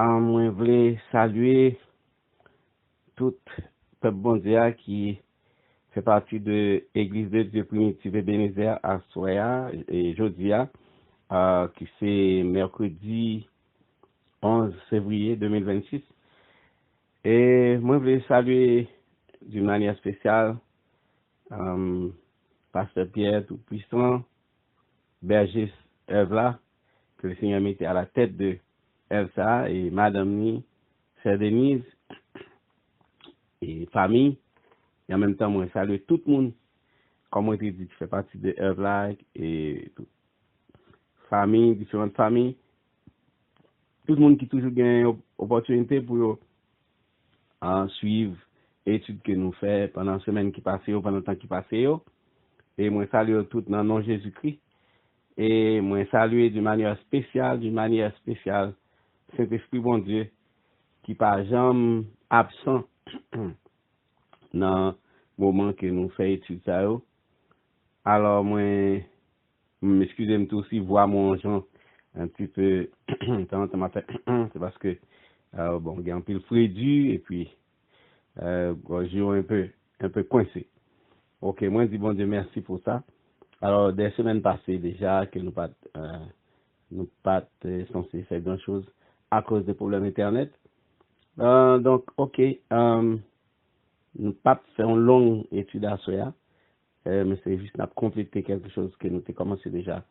Moi, je voulais saluer tout peuple bon Dieu qui fait partie de l'Église de Dieu primitive Ebenezer à Soya et Jodia, qui c'est mercredi 11 février 2026. Et moi, je voulais saluer d'une manière spéciale Pasteur Pierre Tout-Puissant, Berger Evla, que le Seigneur mettait à la tête de Elsa et Madame Ni, Sœur Denise et famille. Et en même temps, moi, je salue tout le monde, comme moi, je dit, qui fait partie de Evla et toute famille, différentes familles. Tout le monde qui toujours gagne une opportunité pour suivre l'étude que nous faisons pendant la semaine qui passe, pendant le temps qui passe. Et moi, je salue tout dans le nom de Jésus-Christ. Et moi, je salue d'une manière spéciale, Saint-Esprit, bon Dieu, qui par jamais absent dans le moment que nous faisons étude ça. Alors, moi, m'excusez-moi tout aussi, voir mon gens un petit peu, c'est parce que, bon, il y a un peu le frédu et puis, j'ai un peu coincé. Ok, moi, je dis bon Dieu, merci pour ça. Alors, des semaines passées déjà, que nous pas censés faire grand chose à cause des problèmes Internet. Donc, ok, nous pas fait une longue étude à Soya, mais c'est juste de compléter quelque chose que nous avons commencé déjà.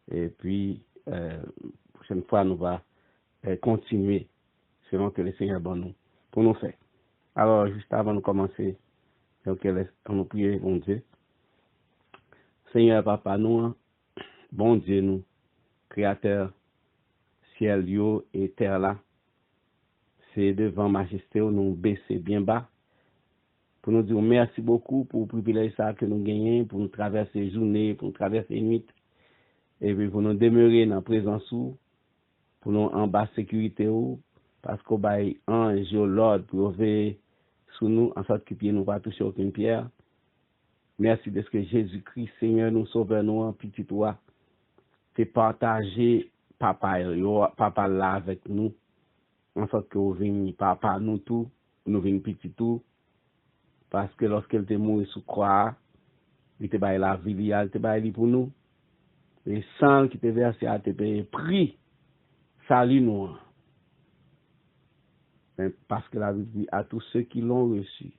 Et puis, prochaine fois, nous va continuer selon que le Seigneur bon nous, pour nous faire. Alors, juste avant de commencer, donc, on nous prie, bon Dieu. Seigneur, Papa, nous, bon Dieu, nous, Créateur, ciel, yo et terre là, c'est devant majesté, nous baisser bien bas, pour nous dire merci beaucoup pour le privilège ça que nous gagnons, pour nous traverser la journée, pour nous traverser la nuit, et puis pour nous demeurer dans la présence, pour nous en bas sécurité, parce qu'on va ange l'ordre pour veiller sur nous, en sorte que pied nous pas toucher aucune pierre. Merci de ce que Jésus-Christ, Seigneur, nous sauve nous en petit toi. C'est partager papa là avec nous, en sorte que vous venez papa nous tout, nous venons petit tout, parce que lorsqu'elle était mort sous croix, il était bail la vie, il était bail pour nous. Le sang qui était versé à te payer prix, salut nous. Parce que la Bible dit à tous ceux qui l'ont reçu,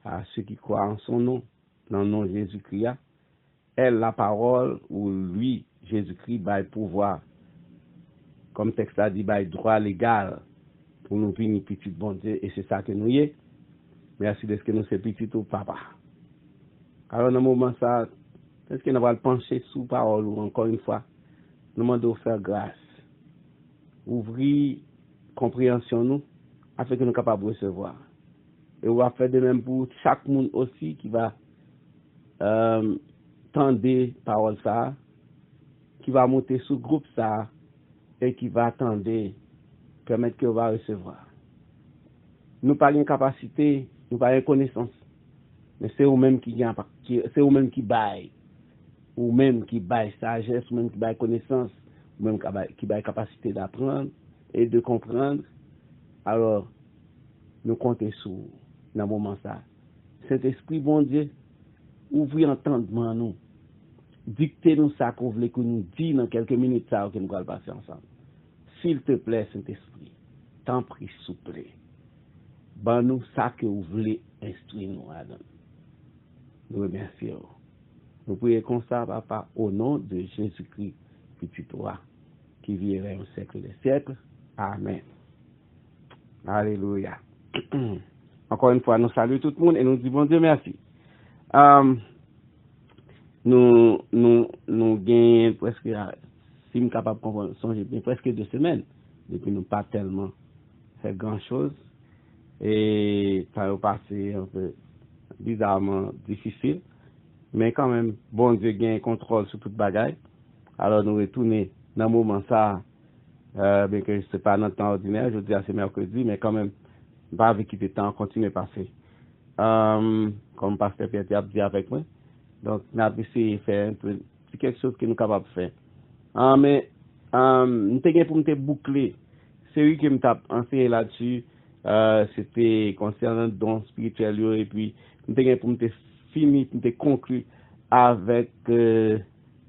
à ceux qui croient en son nom, dans le nom de Jésus-Christ, elle, la parole, ou lui, Jésus-Christ, bail pouvoir, comme texte a dit, bail droit légal, pour nous venir petit bon Dieu, et c'est ça que nous y est. Merci de ce que nous sommes petit au papa. Alors, dans le moment ça, est-ce que nous allons pencher sous parole, ou encore une fois, nous demandons de faire grâce, ouvrir compréhension nous, afin que nous soyons capables de recevoir. Et on va faire de même pour chaque monde aussi qui va tendre parole ça, qui va monter sous groupe ça, et qui va attendre, permettre qu'on va recevoir. Nous pas une capacité, nous pas une connaissance, mais c'est eux-mêmes c'est eux-mêmes qui baillent, ou même qui baillent sagesse, ou même qui baillent connaissance, ou même qui baillent capacité d'apprendre et de comprendre. Alors, nous comptons sur dans le moment ça. Cet esprit, bon Dieu, ouvrez entendement nous. Dictez-nous ça qu'on voulait que nous disions dans quelques minutes ça que nous allons passer ensemble. S'il te plaît, Saint-Esprit, t'en prie, s'il te plaît. Ben nous ça que vous voulez instruire nous, Adam. Nous remercions. Nous prions comme ça, Papa, au nom de Jésus-Christ, petit toi, qui vivrait un siècle des siècles. Amen. Alléluia. Encore une fois, nous saluons tout le monde et nous disons bon Dieu merci. Nous gagnons presque, si je suis capable de songer, presque 2 semaines, depuis nous pas tellement fait grand chose. Et ça a passé un peu bizarrement difficile. Mais quand même, bon Dieu gagne contrôle sur toute bagaille. Alors nous retournons dans le moment ça, bien que ce n'est pas notre temps ordinaire, je dis c'est mercredi, mais quand même, pas avec qui le temps continue à passer. Comme Pasteur Pierre a dit avec moi. Donc, nous avons essayé de faire un peu, c'est quelque chose que nous sommes capables de faire. Mais, nous avons pour nous boucler série qui me tape enseigné là-dessus, c'était concernant dons spirituels et puis pour me fini, me conclu avec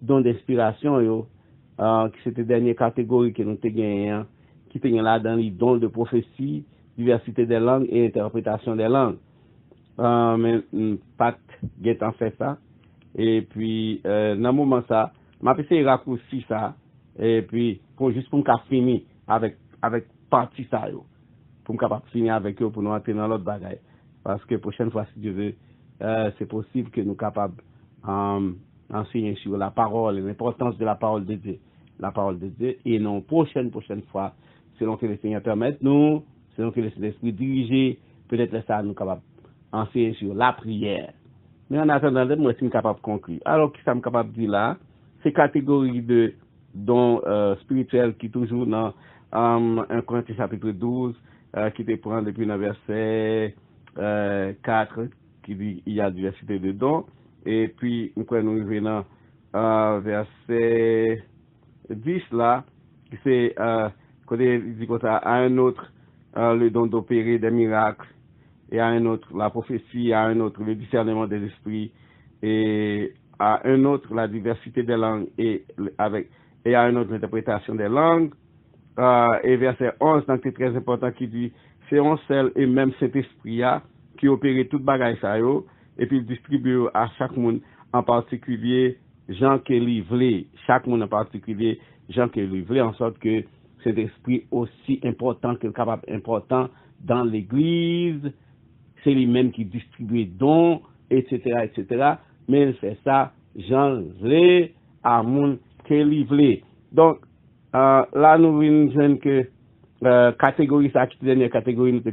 dons d'inspiration qui c'était dernière catégorie que nous avons gagné, qui était là dans les dons de prophétie, diversité des langues et interprétation des langues. Mais pas en fait ça. Et puis dans le moment ça, m'a essayé raccourci ça et puis pour juste pour me finir avec partie ça yo. Pour me capable finir avec eux pour nous entrer dans l'autre bagaille parce que prochaine fois si Dieu veut c'est possible que nous capables enseigner sur la parole et l'importance de la parole de Dieu et non prochaine fois selon que le Seigneur permette nous, selon que le Saint-Esprit dirige, peut-être ça nous capable enseigner sur la prière. Mais en attendant, moi, je suis capable de conclure. Alors, qui ça me capable de dire là, c'est catégorie de dons spirituels qui toujours dans 1 Corinthiens chapitre 12, qui te prend depuis le verset 4, qui dit il y a diversité de dons. Et puis, nous revenons verset 10 là, c'est quand il dit comme ça, à un autre le don d'opérer des miracles, et à un autre la prophétie, à un autre le discernement des esprits, et à un autre la diversité des langues, et à un autre l'interprétation des langues. Et verset 11, donc c'est très important, qui dit, c'est un seul et même Saint-Esprit qui opère toute bagaille ça yo, et puis il distribue à chaque monde en particulier Jean qui livré, chaque monde en particulier Jean qui livré, en sorte que cet esprit aussi important que capable important dans l'église, c'est lui-même qui distribue dons, etc., etc. Mais il fait ça, Jean livré à monde qui livré. Donc, là, nous venons que catégorie, ça, qui est la dernière catégorie,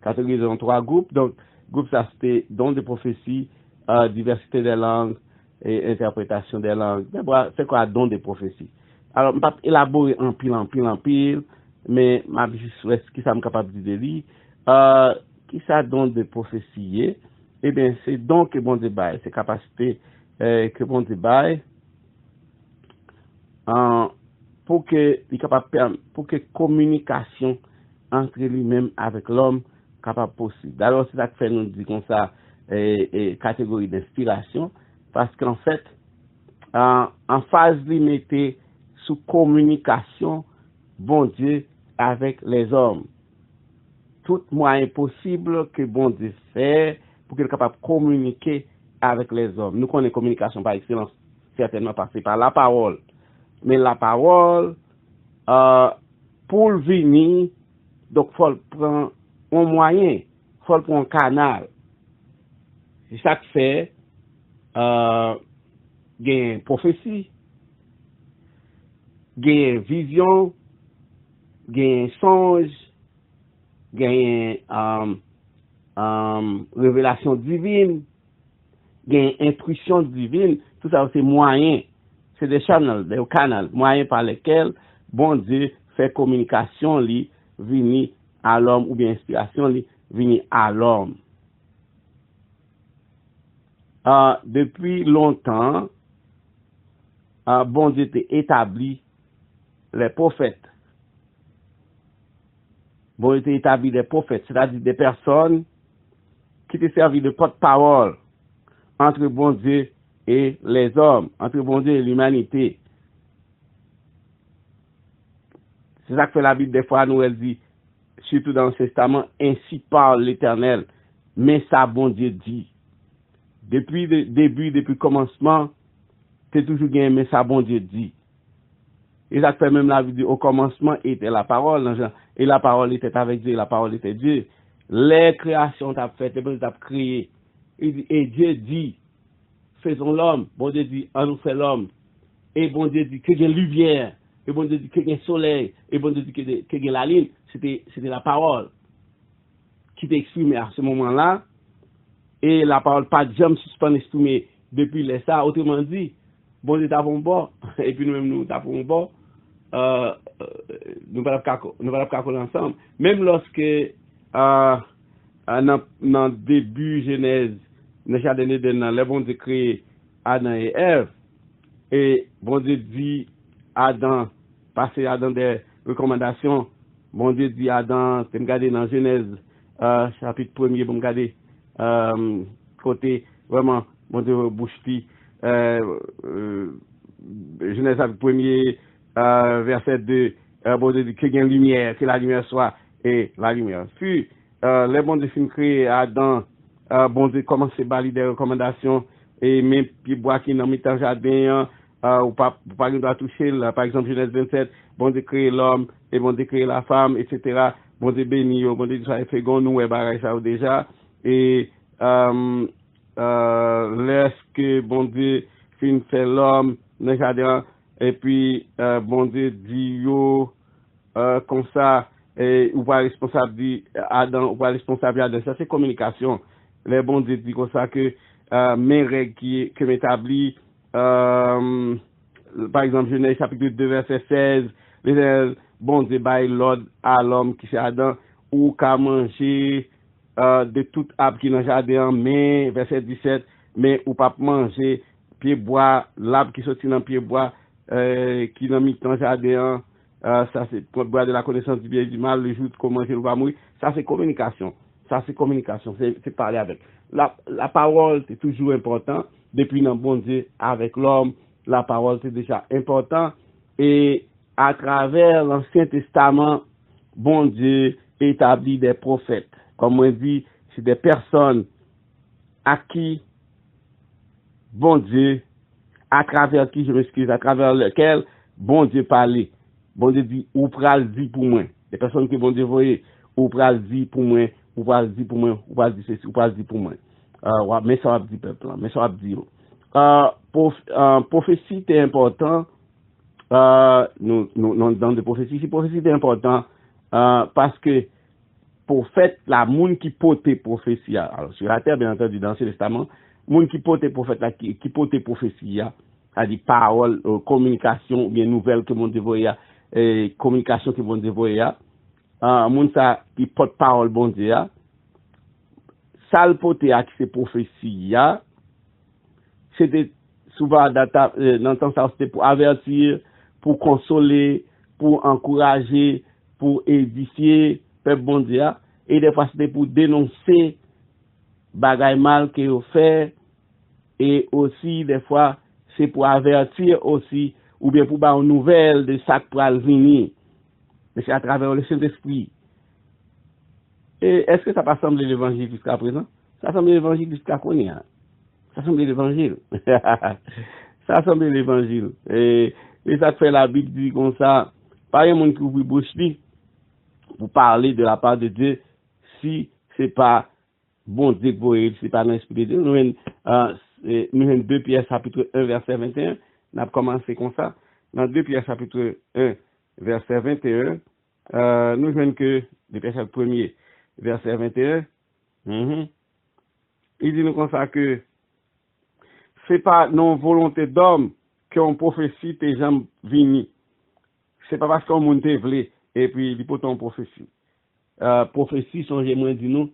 catégorisée en 3 groupes. Donc, groupe, ça, c'était dons de prophétie, diversité des langues et interprétation des langues. D'abord, c'est quoi don de prophétie? Alors, je ne vais pas élaborer en pile, mais ma vie, ce qui ça me capable de dire, qui ça don de prophétie? Eh bien, c'est don que bon Dieu bail, c'est capacité que bon Dieu bail, pour que communication entre lui-même avec l'homme capable possible. Alors c'est ça que fait nous dire comme ça catégorie d'inspiration parce qu'en fait en phase limitée sous communication bon Dieu avec les hommes. Tout moyen possible que bon Dieu fait pour qu'il soit capable de communiquer avec les hommes. Nous connaissons communication par excellence certainement passée par la parole. Mais la parole, pour venir, donc, il faut prendre un moyen, il faut prendre un canal. C'est ça qui fait, il y a une prophétie, il y a une vision, il y a un songe, il y a une révélation divine, il y a une intuition divine, tout ça c'est moyen. C'est des canaux, moyens par lesquels bon Dieu fait communication li venir à l'homme ou bien inspiration li venir à l'homme. Depuis longtemps, bon Dieu a établi les prophètes. Bon Dieu a établi des prophètes, c'est-à-dire des personnes qui te servent de porte-parole entre bon Dieu et les hommes, entre bon Dieu et l'humanité. C'est ça que fait la Bible des fois, nous elle dit, surtout dans le Testament, ainsi parle l'Éternel, mais ça bon Dieu dit. Depuis le début, depuis le commencement, c'est toujours bien, mais ça bon Dieu dit. Et ça fait même la Bible, au commencement était la parole, et la parole était avec Dieu, et la parole était Dieu. Les créations t'as fait, les choses t'as créé, et Dieu dit, faisons l'homme. Bon Dieu dit, on nous fait l'homme. Et bon Dieu dit, qu'il y ait lumière. Et bon Dieu dit, qu'il y ait soleil. Et bon Dieu dit, qu'il y ait la lune. C'était la parole qui t'est exprimée à ce moment-là. Et la parole pas jamais suspendue exprimée depuis les ça. Autrement dit, bon Dieu t'avons bon. Et puis nous-mêmes, nous t'avons bon. Nous ne allons pas coller ensemble. Même lorsque, dans le début Genèse, dans le jardin d'Éden, les bon Dieu créé Adam et Ève, et bon Dieu dit Adam, passer Adam recommandation, bon Dieu dit Adam, c'est me garder dans Genèse, chapitre 1er, pour me garder, côté, vraiment, bon Dieu, bouche Genèse chapitre 1er, verset 2, bon Dieu dit que gagne lumière, que la lumière soit, et la lumière fut. Les bon Dieu fin créé Adam, bon Dieu commence à balayer des recommandations, et même puis bois qui dans mi-temps jardin, ou pas doit toucher, là, par exemple Genèse 27, bon Dieu créé l'homme, et bon Dieu créé la femme, etc. Bon Dieu béni, bon Dieu ça fait gon nous, et barrage ça déjà, et laisse que bon Dieu fin fait l'homme dans le jardin, et puis bon Dieu dit yo comme ça, et ou pas responsable dit Adam, ou pas responsable Adam, ça c'est communication. Les bon Dieu dit comme ça que mes règles que m'établit, par exemple Genèse chapitre 2 verset 16, bon Dieu bail l'ordre à l'homme qui c'est Adam, ou qu'à manger de tout arbre qui dans le jardin, mais verset 17, mais ou pas manger pied bois, l'arbre qui sortit dans pied bois, qui dans mi-temps jardin, ça c'est pour boire de la connaissance du bien et du mal, le jour de comment manger ou pas mourir, ça c'est communication. Ça c'est communication, c'est parler avec. La parole c'est toujours important, depuis dans bon Dieu avec l'homme, la parole c'est déjà important, et à travers l'Ancien Testament, bon Dieu établit des prophètes. Comme on dit, c'est des personnes à qui bon Dieu, à travers qui, je m'excuse, à travers lequel bon Dieu parlait. Bon Dieu dit, ou pral dit pour moi. Des personnes que bon Dieu voyait, ou pral dit pour moi, ou pral dit pour moi, ou pral dit ceci, ou pral dit pour moi. Mais ça va dire peuple, mais ça va dire. Prophétie c'est important. Nous dans des prophéties, si prophétie c'est important, parce que pour fait la monde qui porte prophétie, alors sur la terre bien entendu dans ce testament, monde qui porte prophète là, qui porte prophétie, c'est-à-dire parole, communication, bien nouvelle que mon dévoyé, communication que mon dévoyé, monde ça qui porte parole bon Dieu, ça le porte à qui c'est prophétie, c'était souvent dans le temps ça c'était pour avertir, pour consoler, pour encourager, pour édifier peuple bon Dieu, et des fois c'était pour dénoncer bagay mal que vous fait, et aussi des fois c'est pour avertir aussi, ou bien pour avoir une nouvelle de ça qui pourra venir, mais c'est à travers le Saint-Esprit. Et est-ce que ça peut sembler l'évangile jusqu'à présent? Ça semble l'évangile jusqu'à connaître. Ça semble l'évangile. Ça semble l'évangile. Et ça fait la Bible dit comme ça, pas un monde qui ouvre bouche pour parler de la part de Dieu, si c'est pas bon Dieu que vous voyez, c'est pas dans l'esprit de Dieu. Nous avons 2 Pierre chapitre 1 verset 21, on a commencé comme ça. Dans 2 Pierre chapitre 1 verset 21, nous avons que 2 Pierre chapitre 1er verset 21, il dit nous comme ça que c'est pas non volonté d'homme qu'on prophétie tes jambes vini. C'est pas parce qu'on monte vle et puis il peut ton prophétie. Prophétie, songez moi dit nous,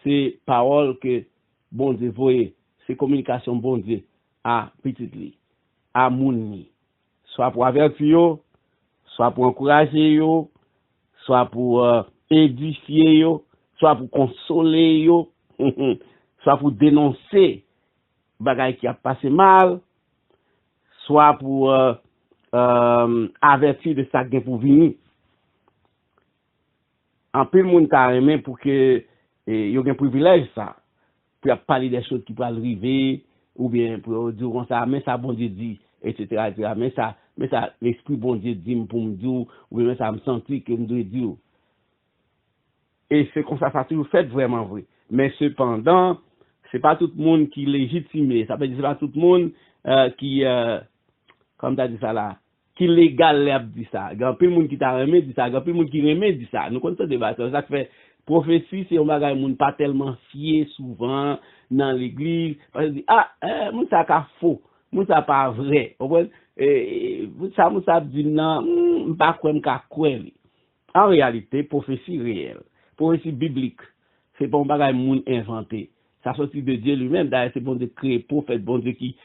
c'est parole que bon Dieu voyait, c'est communication bon Dieu à petit li, à moun li. Soit pour avertir yo, soit pour encourager yo, soit pour édifier yo, soit pour consoler yo, soit pour dénoncer bagay qui a passé mal, soit pour avertir de ça qui pour venir. En peu de monde t'a aimé pour que yo gen privilège ça, pour parler des choses qui peuvent arriver, ou bien pour dire comme ça, mais ça bon Dieu dit, etc. Mais ça l'esprit bon Dieu dit pour me dire, ou bien ça me sentit que me doit dire. Et c'est comme ça toujours fait vraiment vrai. Mais cependant, c'est pas tout le monde qui légitime, ça veut dire c'est pas tout le monde qui comme tu as dit ça là, qui légal dit ça. Il y a plus de monde qui t'a remis dit ça, il y a plus de monde qui remet dit ça. Nous connaissons débat ça fait prophétie c'est un bagage monde pas tellement fier souvent dans l'église parce que moun ça ka faux, moun ça pas vrai. Ça moun ça dit non, pas quoi m'ka quoi. En réalité, prophétie réelle, prophétie biblique, c'est pas un bagage moun inventé. Ça sortit de Dieu lui-même. D'ailleurs, c'est bon de créer prophète, bon Dieu qui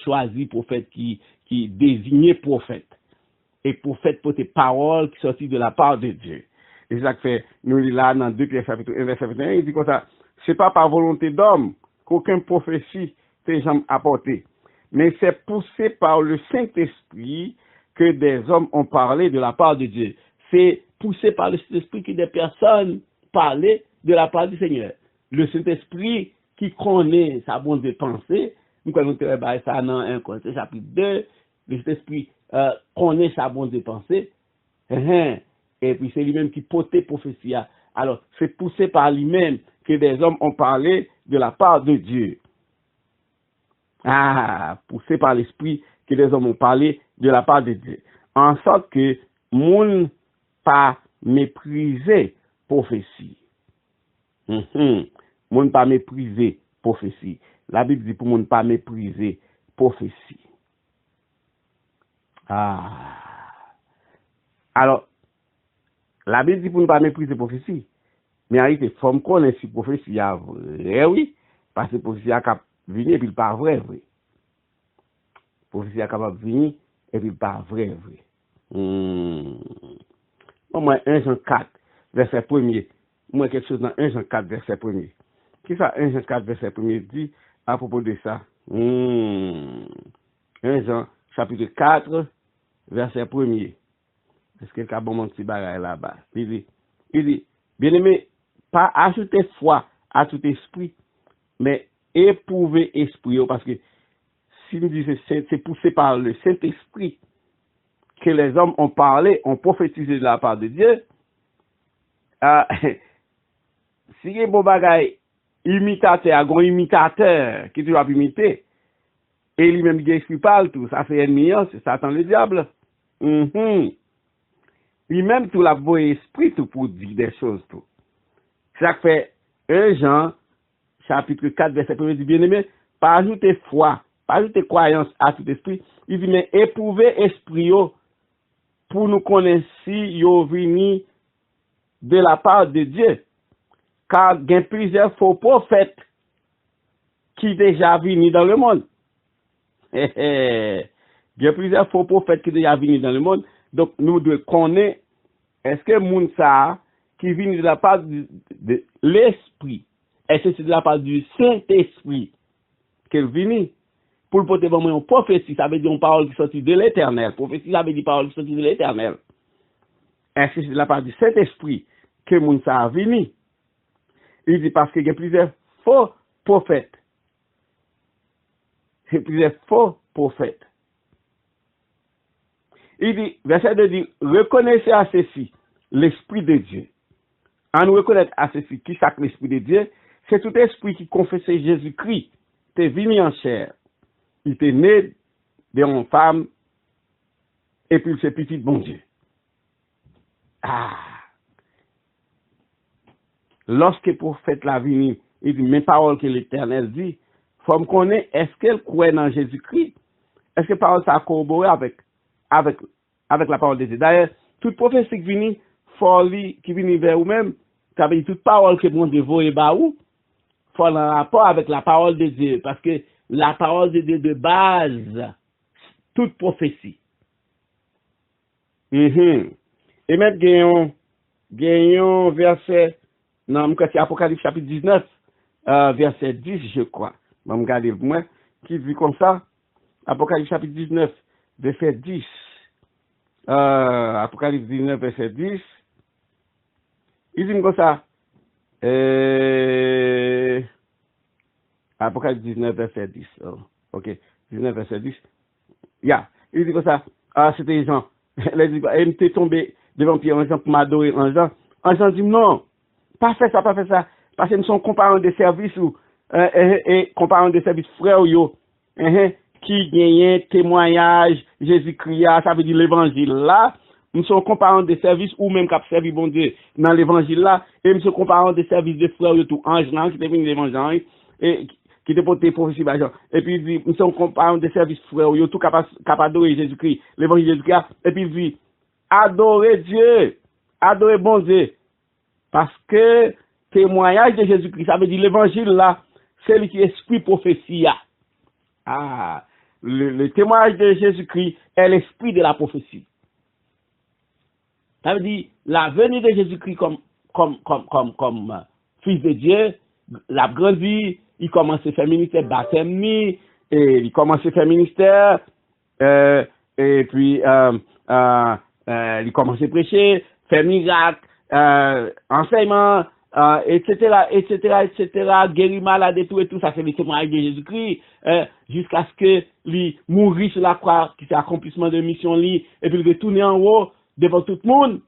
choisit prophète, qui désigne prophète. et prophète pour tes paroles qui sortent de la part de Dieu. Et c'est ça que fait, nous là dans 2 Pierre chapitre 1, verset 21, il dit comme ça, c'est pas par volonté d'homme qu'aucune prophétie t'est jamais apportée, mais c'est poussé par le Saint-Esprit que des hommes ont parlé de la part de Dieu. C'est poussé par le Saint-Esprit que des personnes parlaient de la part du Seigneur. Le Saint-Esprit qui connaît sa bonne de pensée, nous connaissons ça dans 1 Corinthiens chapitre 2, le Saint-Esprit connaît sa bonne de pensée, et puis c'est lui-même qui portait prophétie. Alors, c'est poussé par lui-même que des hommes ont parlé de la part de Dieu. Poussé par l'Esprit que des hommes ont parlé de la part de Dieu. En sorte que moun pas mépriser prophétie. Moun pas mépriser prophétie. La Bible dit pour moun pas mépriser prophétie. Alors, la Bible dit pour ne pas mépriser prophétie. Mais en réalité, il faut connaître si prophétie est vrai, oui, parce que prophétie est capable de venir et puis pas vrai. Prophétie est capable de venir et puis pas vrai. Moi, 1 Jean 4, verset 1er. Moi, quelque chose dans 1 Jean 4, verset 1er. Qu'est-ce que ça, 1 Jean 4, verset 1er dit à propos de ça? 1 Jean, chapitre 4, verset 1er. Est-ce que quelqu'un a bon mon petit bagage là-bas? Il dit, bien-aimé, pas ajouter foi à tout esprit, mais éprouver esprit. Parce que si nous disons c'est poussé par le Saint-Esprit que les hommes ont parlé, ont prophétisé de la part de Dieu, si il y a un bon bagage imitateur, un imitateur qui doit imiter, et lui-même qui esprit parle tout, ça c'est ennemi, c'est Satan le diable. Lui-même tout la beau esprit tout pour dire des choses tout. Ça fait 1 Jean chapitre 4 verset 1 dit bien-aimé, pas ajouter foi, pas ajouter croyance à tout esprit, il dit mais éprouver esprit pour nous connaître si yo vini de la part de Dieu. Car il y a plusieurs faux prophètes qui déjà venu dans le monde. Il y a plusieurs faux prophètes qui déjà venu dans le monde. Donc, nous devons connaître, est-ce que Mounsa, qui vient de la part de l'Esprit, est-ce que c'est de la part du Saint-Esprit qu'elle vient pour le porter une prophétie, ça veut dire une parole qui sortit de l'Éternel. Prophétie, ça veut dire parole qui sortit de l'Éternel. Est-ce que c'est de la part du Saint-Esprit que Mounsa a venu? Il dit parce qu'il y a plusieurs faux prophètes. Il dit, verset 2 dit, reconnaissez à ceci l'Esprit de Dieu. En nous reconnaître à ceci qui est l'Esprit de Dieu, c'est tout esprit qui confessait Jésus-Christ, t'es venu en chair. Il était né d'une femme, et puis il s'est petit de bon Dieu. Lorsque le prophète l'a venu, il dit, mes paroles que l'Éternel dit, faut me connaître, est-ce qu'elle croit dans Jésus-Christ? Est-ce que la parole ça a corroboré avec la parole de Dieu? D'ailleurs, toute prophétie qui vient, qui vient vers vous-même, ça veut dire toute parole que mon Dieu voit bah où, faut en rapport avec la parole de Dieu, parce que la parole de Dieu de base, toute prophétie. Et maintenant, gagnons verset, non, c'est Apocalypse chapitre 19, verset 10, je crois. Je vais regarder moi, qui dit comme ça. Apocalypse chapitre 19, verset 10. Apocalypse 19, verset 10. Il dit comme ça. Apocalypse 19, verset 10. Ok, 19, verset 10. Il dit comme ça. C'était Jean. Il était tombé devant Pierre en Jean pour m'adorer en Jean. En Jean dit non, pas fait ça. Parce que nous sommes comparants de services et comparants de services frères qui gagnent témoignage Jésus-Christ, ça veut dire l'évangile là. Nous sommes comparants de services ou même qui servi bon Dieu dans l'évangile là. Et nous sommes comparants de services de frères tout ange là qui est venu l'évangile et qui te porté prophétie Jean. Et puis il dit nous sommes comparants de services frères tout capable d'adorer Jésus-Christ, l'évangile de Jésus-Christ. Et puis il dit adorer Dieu, adorer bon Dieu. Parce que témoignage de Jésus-Christ, ça veut dire l'évangile là, c'est lui qui esprit prophétie. Le témoignage de Jésus-Christ est l'esprit de la prophétie. Ça veut dire la venue de Jésus-Christ comme fils de Dieu, la grandi, il commence à faire ministère baptême, et il commence à faire ministère, et puis il commence à prêcher, faire miracle, enseignement, etc., guérir malade et tout, ça c'est le témoignage de Jésus-Christ, jusqu'à ce que lui mourit sur la croix, qui fait accomplissement de mission lui, et puis il retourne en haut devant tout le monde,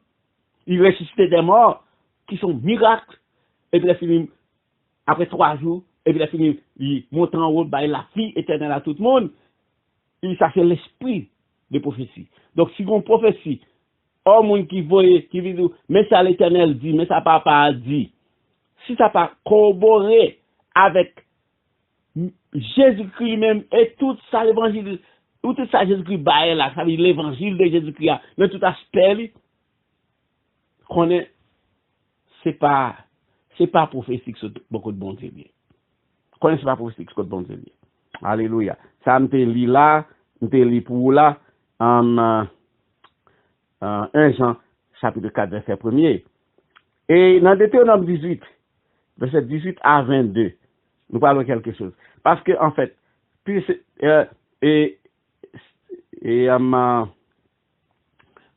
il ressuscite des morts, qui sont miracles, et puis il finit, après 3 jours, et puis il finit, il monte en haut, bah, la vie éternelle à tout le monde, ça c'est l'esprit de prophétie. Donc si on prophétie, oh, monde qui voyait, qui vit, mais ça l'Éternel dit, mais ça papa a dit. Si ça pas corroboré avec Jésus-Christ lui-même et tout ça l'évangile, tout ça Jésus-Christ baille là, ça veut dire l'évangile de Jésus-Christ, mais tout aspect, qu'on est, c'est pas prophétique sur beaucoup de bon Dieu. Qu'on c'est pas prophétique sur bon Dieu. Alléluia. Ça me lit là, me lit pour là, en 1 Jean, chapitre 4, verset 1er. Et dans Deutéronome 18, verset 18 à 22, nous parlons quelque chose. Parce que, en fait,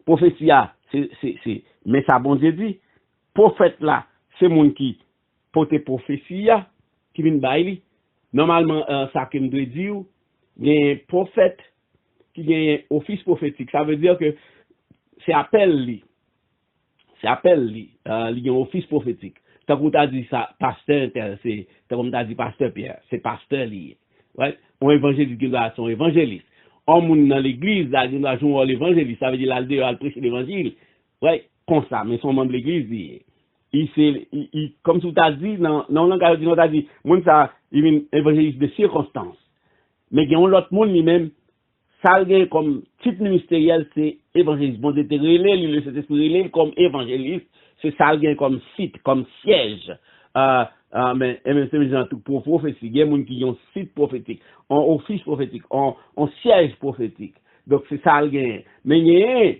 prophétie, c'est, mais ça, bon Dieu dit, prophète là, c'est mon qui porte prophétie, qui vient bailler. Normalement, ça qui me doit dire, il y a un prophète qui a un office prophétique. Ça veut dire que c'est appel li. C'est appel li. Il y a un office prophétique. Tant qu'on t'a dit ça, pasteur, c'est, tant qu'on t'a dit pasteur Pierre, c'est pasteur li. Ouais? On évangéliste qui doit son évangéliste. On moun dans l'église, là, il doit jouer l'évangéliste. Ça veut dire là, il doit prêcher l'évangile. Ouais, comme ça, mais son membre de l'église, comme tu t'as dit, non, langage, on t'a dit, moun ça, il est évangéliste de circonstance. Mais il y a un autre monde lui-même, ça comme titre ministériel, c'est évangéliste. Bon, c'était relais, le Saint-Esprit relais comme évangéliste, c'est ça comme site, comme siège. Mais c'est pour prophétie, il y a des gens qui ont site prophétique, ont office prophétique, ont siège prophétique. Donc c'est ça mais il y a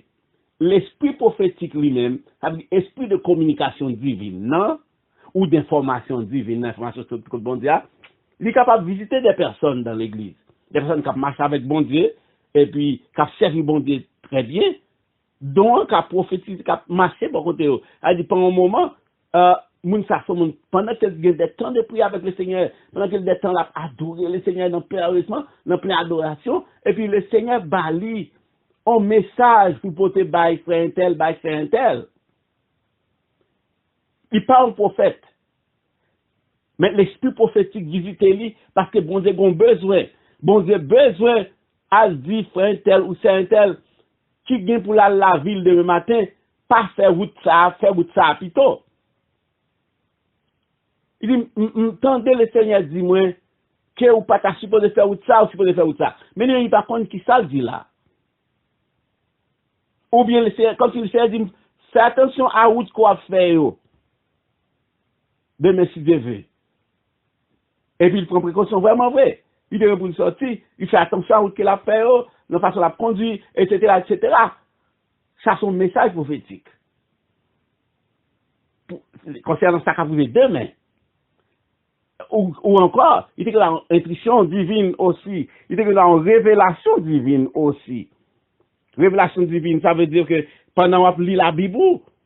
l'esprit prophétique lui-même, esprit de communication divine, non? Ou d'information divine, d'information sur le bon Dieu, il est capable de visiter des personnes dans l'église. Des personnes qui marchent avec bon Dieu, et puis qui servent bon Dieu très bien, donc qui prophétisé, qui marché par côté. Elle dit pendant un moment, pendant qu'il y a des temps de prière avec le Seigneur, pendant qu'il y a des temps d'adorer le Seigneur dans plein adoration, et puis le Seigneur bali un message pour porter by frère un tel. Il parle au prophète. Mais l'esprit prophétique visite lui parce que bon Dieu a besoin. Bon Dieu a besoin à dire frère un tel ou c'est un tel qui vient pour la ville demain matin, pas faire route ça plutôt. Il dit, entendez le Seigneur dit moi que ou pas ta supposé faire route ça ou supposé faire route ça. Mais il pas compte qui ça dit là. Ou bien le Seigneur, comme si le Seigneur dit, fais attention à route qu'on fait demain si Dieu veut. Et puis il prend précaution vraiment vrai. Il devrait pour sortir, il fait attention à route qu'il a fait, la façon de la conduire, etc., etc. Ça, c'est un message prophétique. Concernant ça qu'a privé demain. Ou encore, il était dans l'intuition divine aussi. Il était dans une révélation divine aussi. Révélation divine, ça veut dire que pendant qu'on lit la Bible,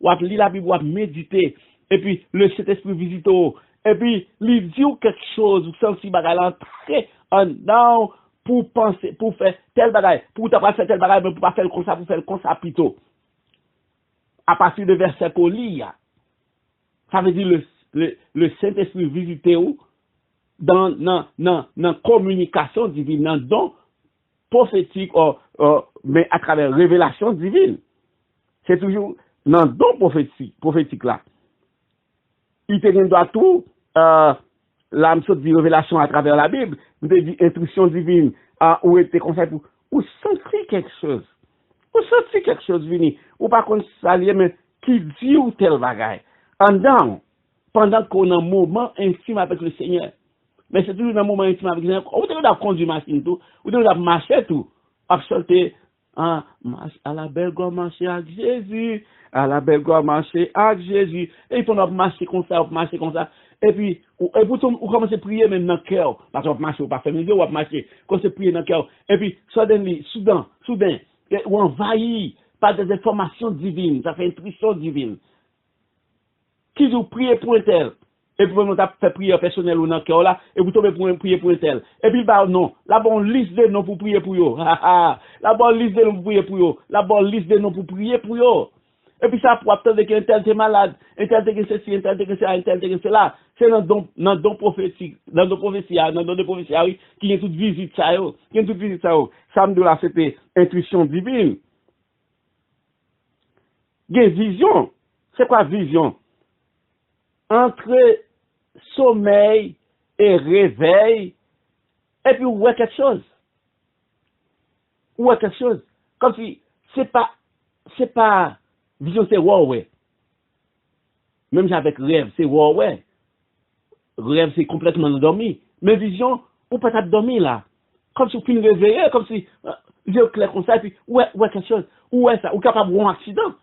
on méditer, et puis le Saint-Esprit visite, et puis il dit quelque chose, ou sentir bagaille entrer en dedans pour penser, pour faire tel bagaille, pour ne pas faire tel bagaille, mais pour pas faire comme ça, pour faire comme ça plutôt. À partir de verset qu'on lit, ça veut dire le Saint-Esprit visite dans communication divine, dans don prophétique, mais à travers révélation divine. C'est toujours dans le don prophétique là. Il te donne tout, l'âme saute dit révélation à travers la Bible, vous te dit instruction divine, où était conseil pour, ou sentir quelque chose. Ou sentir quelque chose venir. Ou par contre, ça lié, mais qui dit ou tel bagaille. Pendant qu'on a un moment intime avec le Seigneur. Mais c'est toujours un moment intime avec le Seigneur. Ou tu dois conduire machine tout, ou tu dois marcher tout, absolument Ah, à la belle gloire marcher avec Jésus. À la belle gloire marcher avec Jésus. Et puis on va marcher comme ça, Et puis, ou commencez à prier même dans le cœur. Parce qu'on va marcher, ou pas faire on va marcher. Quand c'est prier dans le cœur. Et puis, soudain, ou envahi par des informations divines. Ça fait une intuition divine. Qui vous priez pour un tel. Et puis, vous avez fait prière personnelle ou dans le cœur là, et vous tombez pour prier pour un tel. Et puis, bah, non. La bonne liste de noms pour prier pour eux. La bonne liste de noms pour prier pour eux. La bonne liste de noms pour prier pour eux. Et puis, ça, pour attendre qu'un tel est malade, un tel est ceci, un tel est ça, un tel est cela. C'est dans le don prophétique, dans le don de prophétie, oui, qui est toute visite ça, qui est toute visite ça. Ça me dit là, c'était intuition divine. Il y a vision. C'est quoi vision? Entre sommeil et réveil, et puis où est quelque chose. Où est quelque chose. Comme si c'est pas vision, c'est ouais. Même avec rêve, c'est ouais. Rêve, c'est complètement endormi. Mais vision, ou peut être dormi là. Comme si vous pouvez réveiller, comme si j'ai clair comme ça, et puis où est quelque chose. Où est ça? Ou capable d'un accident.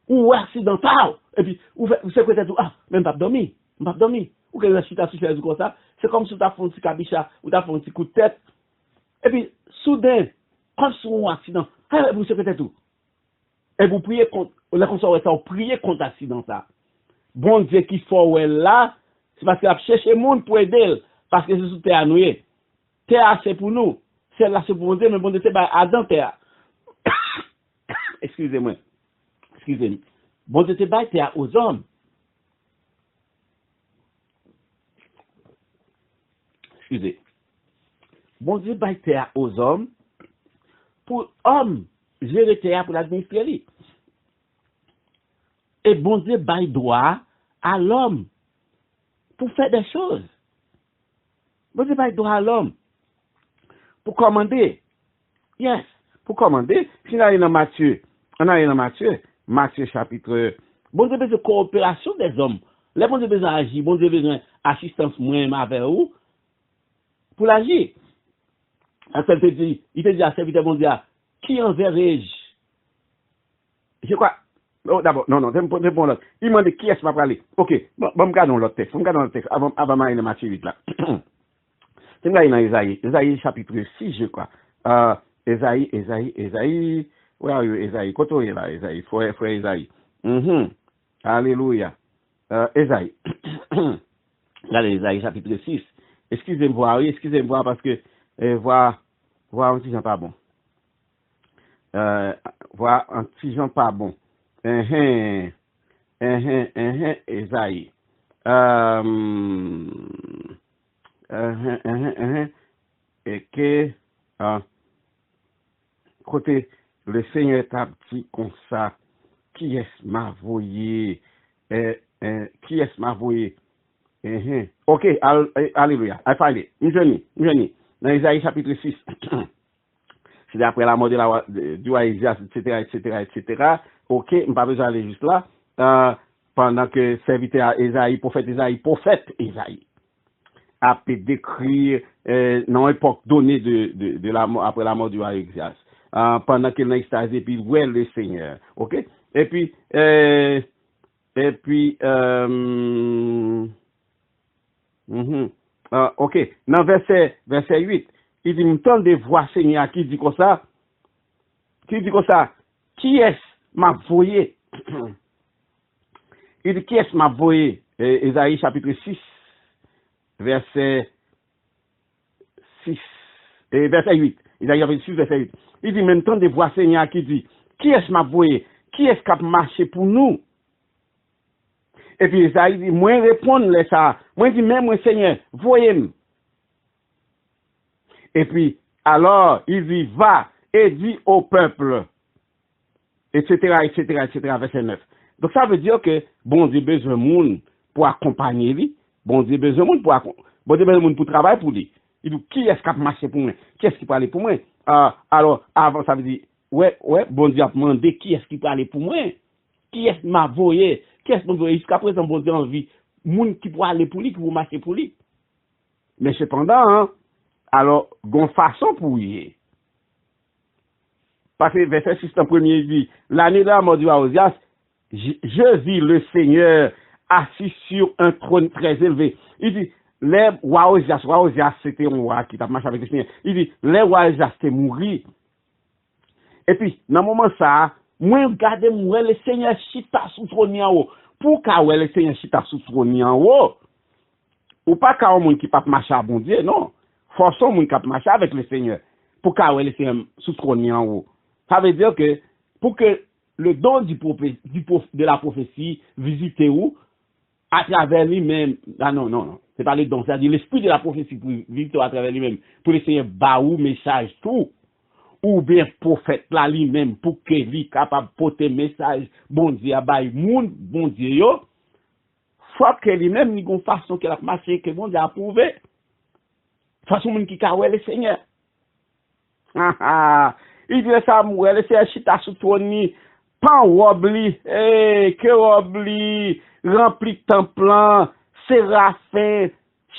Ou accidental. Et puis, vous savez peut-être, même pas dormir. Ou que la situation fait comme ça. C'est comme si vous avez fait un petit cabicha, ou vous avez fait un petit coup de tête. Et puis, soudain, comme si vous avez un accident, vous savez peut-être tout. Et vous priez contre, vous priez contre l'accident ça. Bon Dieu qui faut là, c'est parce qu'il a cherché le monde pour aider. Parce que c'est sous terre noué. Terre c'est pour nous. Celle-là c'est pour bon Dieu, mais bon Dieu c'est Adam terre. Excusez-moi. Bon Dieu te bail terre aux hommes. Excusez. Bon Dieu bail terre aux hommes pour hommes gérer terre pour l'administrer. Et bon Dieu bail droit à l'homme pour faire des choses. Bon Dieu bail droit à l'homme pour commander. Yes, pour commander. Si on a dans Matthieu chapitre. Bon Dieu besoin de coopération des hommes. Les bon Dieu besoin d'agir, bon Dieu besoin d'assistance moi-même avec vous pour l'agir. Il te dit à serviteur bon Dieu, qui enverrai-je? Je crois. Oh, d'abord, non, réponds l'autre. Il m'a dit qui est-ce qui va parler? Ok, bon, regardons l'autre texte. Avant d'aller dans Matthieu 8 là. C'est là dans Isaïe chapitre 6, je crois. Isaïe. Where are you, Isaïe? Quand est là, Isaïe? Frère Isaïe. Alléluia. Isaïe. Regardez, Isaïe chapitre 6. Excusez-moi parce que, voir un petit gens pas bon. Voir un petit gens pas bon. Isaïe. Et que, côté, le Seigneur t'a dit comme ça, qui est-ce m'a voyé? Qui est-ce m'a voyé? Ok, alléluia. I find it. Une dans Isaïe chapitre 6. C'est d'après la mort du roi Isias, etc. Ok, je n'ai pas besoin d'aller juste là. Pendant que serviteur Isaïe, prophète Isaïe, a pu décrire dans l'époque donnée de la mort, après la mort du roi Isias. Pendant qu'il est extasié, puis ouais le Seigneur. Ok? Et puis, ok, dans verset 8, il dit, m'entend de voix Seigneur qui dit comme ça, qui est-ce m'a voyé? Il dit, qui est-ce m'a voyé? Isaïe chapitre 6, verset 6, et verset 8. Isaïe chapitre 6, verset 8. Il dit, m'entend de voix Seigneur qui dit, qui est-ce m'a voyé? Qui est-ce qui a marché pour nous? Et puis Isaïe dit, moi répondre ça. Moi dit, même moi Seigneur, voyez-moi. Et puis, alors, il dit, va et dit au peuple, etc., verset 9. Donc ça veut dire que bon Dieu besoin de monde pour accompagner lui, bon Dieu besoin de monde pour travailler pour lui. Il dit, qui est-ce qui a marché pour moi? Qui est-ce qui peut aller pour moi? Alors, avant, ça veut dire, ouais, bon Dieu a demandé qui est-ce qui peut aller pour moi? Qui est-ce qui m'a voyé? Qui est-ce qui m'a voyé? Jusqu'à présent, bon Dieu a envie, monde qui peut aller pour lui, qui peut marcher pour lui. Mais cependant, alors, gon façon pour y. Parce que verset 6 en premier, il dit, l'année de la mort du roi Osias, je vis le Seigneur assis sur un trône très élevé. Il dit, les rois Osias, c'était un roi qui t'a marché avec le Seigneur. Il dit, les rois Osias, c'était mourir. Et puis, dans le moment ça, moi, regardez, moi, le Seigneur chita sous trône en haut. Pourquoi le Seigneur chita sous trône en haut? Ou pas qu'un monde qui pas marcher à bon Dieu, non. Forçons monde qui marcher avec le Seigneur. Pourquoi le Seigneur sous trône en haut? Ça veut dire que, pour que le don de la prophétie visite où, à travers lui-même, ah non, c'est pas le don, c'est-à-dire l'esprit de la prophétie pour visiter à travers lui-même, pour le Seigneur baou message tout. Ou bien prophète là lui-même pour que lui capable porter message bon Dieu à bail moun bon Dieu yo faut que lui-même ni gon façon qu'elle a marché que bon Dieu a approuvé façon moun qui ka ouais le Seigneur il dit ça moi le Seigneur chita sous trône pas robli que robli rempli temple séraphin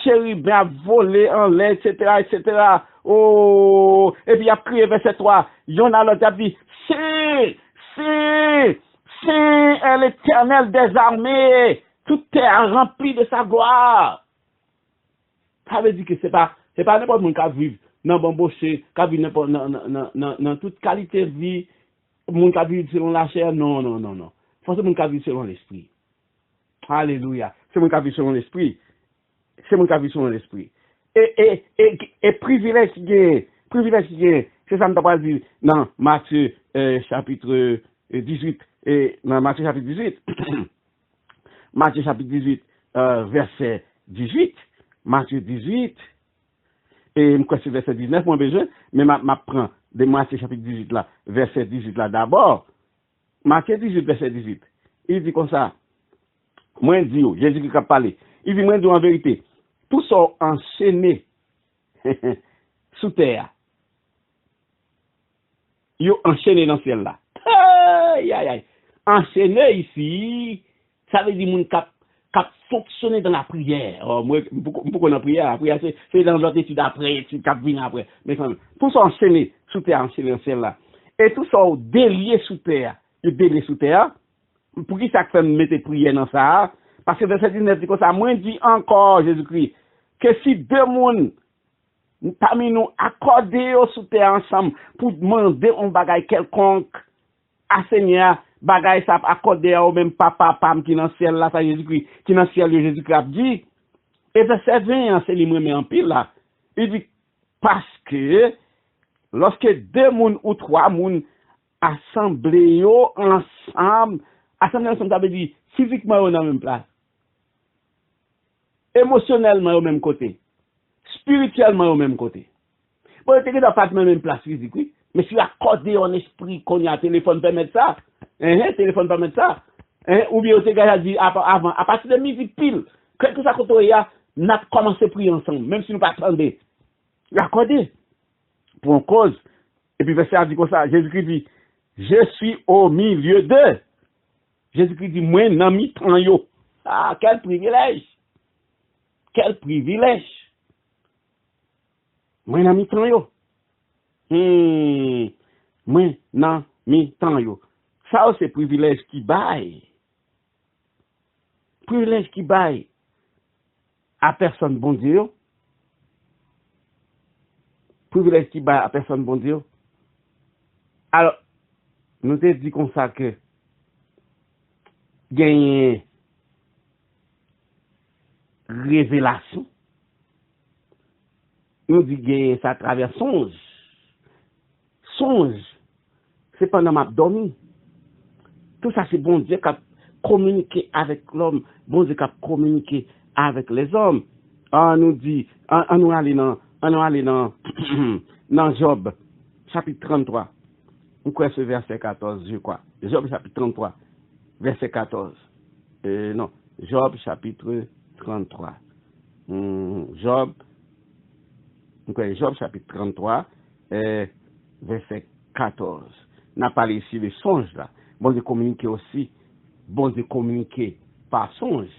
chérubin volé en l'air etc. Oh, et puis il a prié verset 3. Jonas a dit, c'est l'Éternel des armées. Tout est rempli de sa gloire. Ça veut dire que c'est pas n'importe qui qui vit dans bon bosser, qui vit n'importe dans toute qualité de vie, monde qui vit selon la chair, non. Faut que monde qui vit selon l'esprit. Alléluia. C'est monde qui vit selon l'esprit. Et privilège qui est, c'est ça que je dire dans Matthieu chapitre 18, et dans Matthieu chapitre 18, Matthieu chapitre 18, verset 18, Matthieu 18, et je crois que c'est verset 19, mon besoin, mais je prends de Matthieu chapitre 18 là, verset 18 là d'abord, Matthieu 18, verset 18, il dit comme ça, moi dit, Jésus-Christ a parlé, il dit, moi dit en vérité, tous sont enchaînés sous terre. Ils sont enchaînés dans ce ciel-là. Enchaînés ici, ça veut dire que cap fonctionner dans la prière. Oh, moi, pourquoi la prière, c'est dans l'autre étude après, c'est cap vient après. Mais quand même, tous sont enchaînés sous terre, enchaînés dans ce ciel-là. Et tous sont déliés sous terre. Ils déliés sous terre. Pour qui ça fait mettre prière dans ça? Parce que verset 19 dit comme ça, moi dit encore Jésus-Christ, que si deux mondes parmi nous accordés sous terre ensemble pour demander un bagage quelconque à Seigneur, bagage ça accordé au même papa pam qui dans ciel là, ça Jésus-Christ, qui dans ciel Jésus-Christ a dit, et verset 20, c'est lui-même en pile là. Il dit, parce que lorsque deux mondes ou trois mondes assemblés ensemble, ça veut dire physiquement au même place. Émotionnellement au même côté, spirituellement au même côté. Bon, tu n'es pas même place physique, oui, mais si accordé en esprit qu'on a un téléphone permet ça, téléphone permet ça, ou bien tu as dit avant, à partir de midi pile, quelque chose qu'on a, on a commencé à prier ensemble, même si nous ne pas attendons. Accordé pour une cause. Et puis verset dit comme ça, Jésus-Christ dit, je suis au milieu d'eux. Jésus-Christ dit, moi, non, mi-temps yo. Ah, quel privilège! Quel privilège! Moi, nan mi-temps yo. Moi, nan mi-temps yo. Ça, c'est privilège qui baille. Privilège qui baille à personne bon Dieu. Privilège qui baille à personne bon Dieu. Alors, nous te dit comme ça que gagner révélation. Nous dit gagner ça à travers songe. Songe, c'est pendant ma dormi. Tout ça, c'est bon Dieu qui a communiqué avec l'homme, bon Dieu qui a communiqué avec les hommes. On nous dit, on nous aller dans Job, chapitre 33. On croit ce verset 14, je crois. Job, chapitre 33, verset 14. Non, Job, chapitre 33. Job, chapitre 33, verset 14. On a parlé ici des songes là. Bon Dieu communiquer aussi. Bon Dieu communiquer par songe.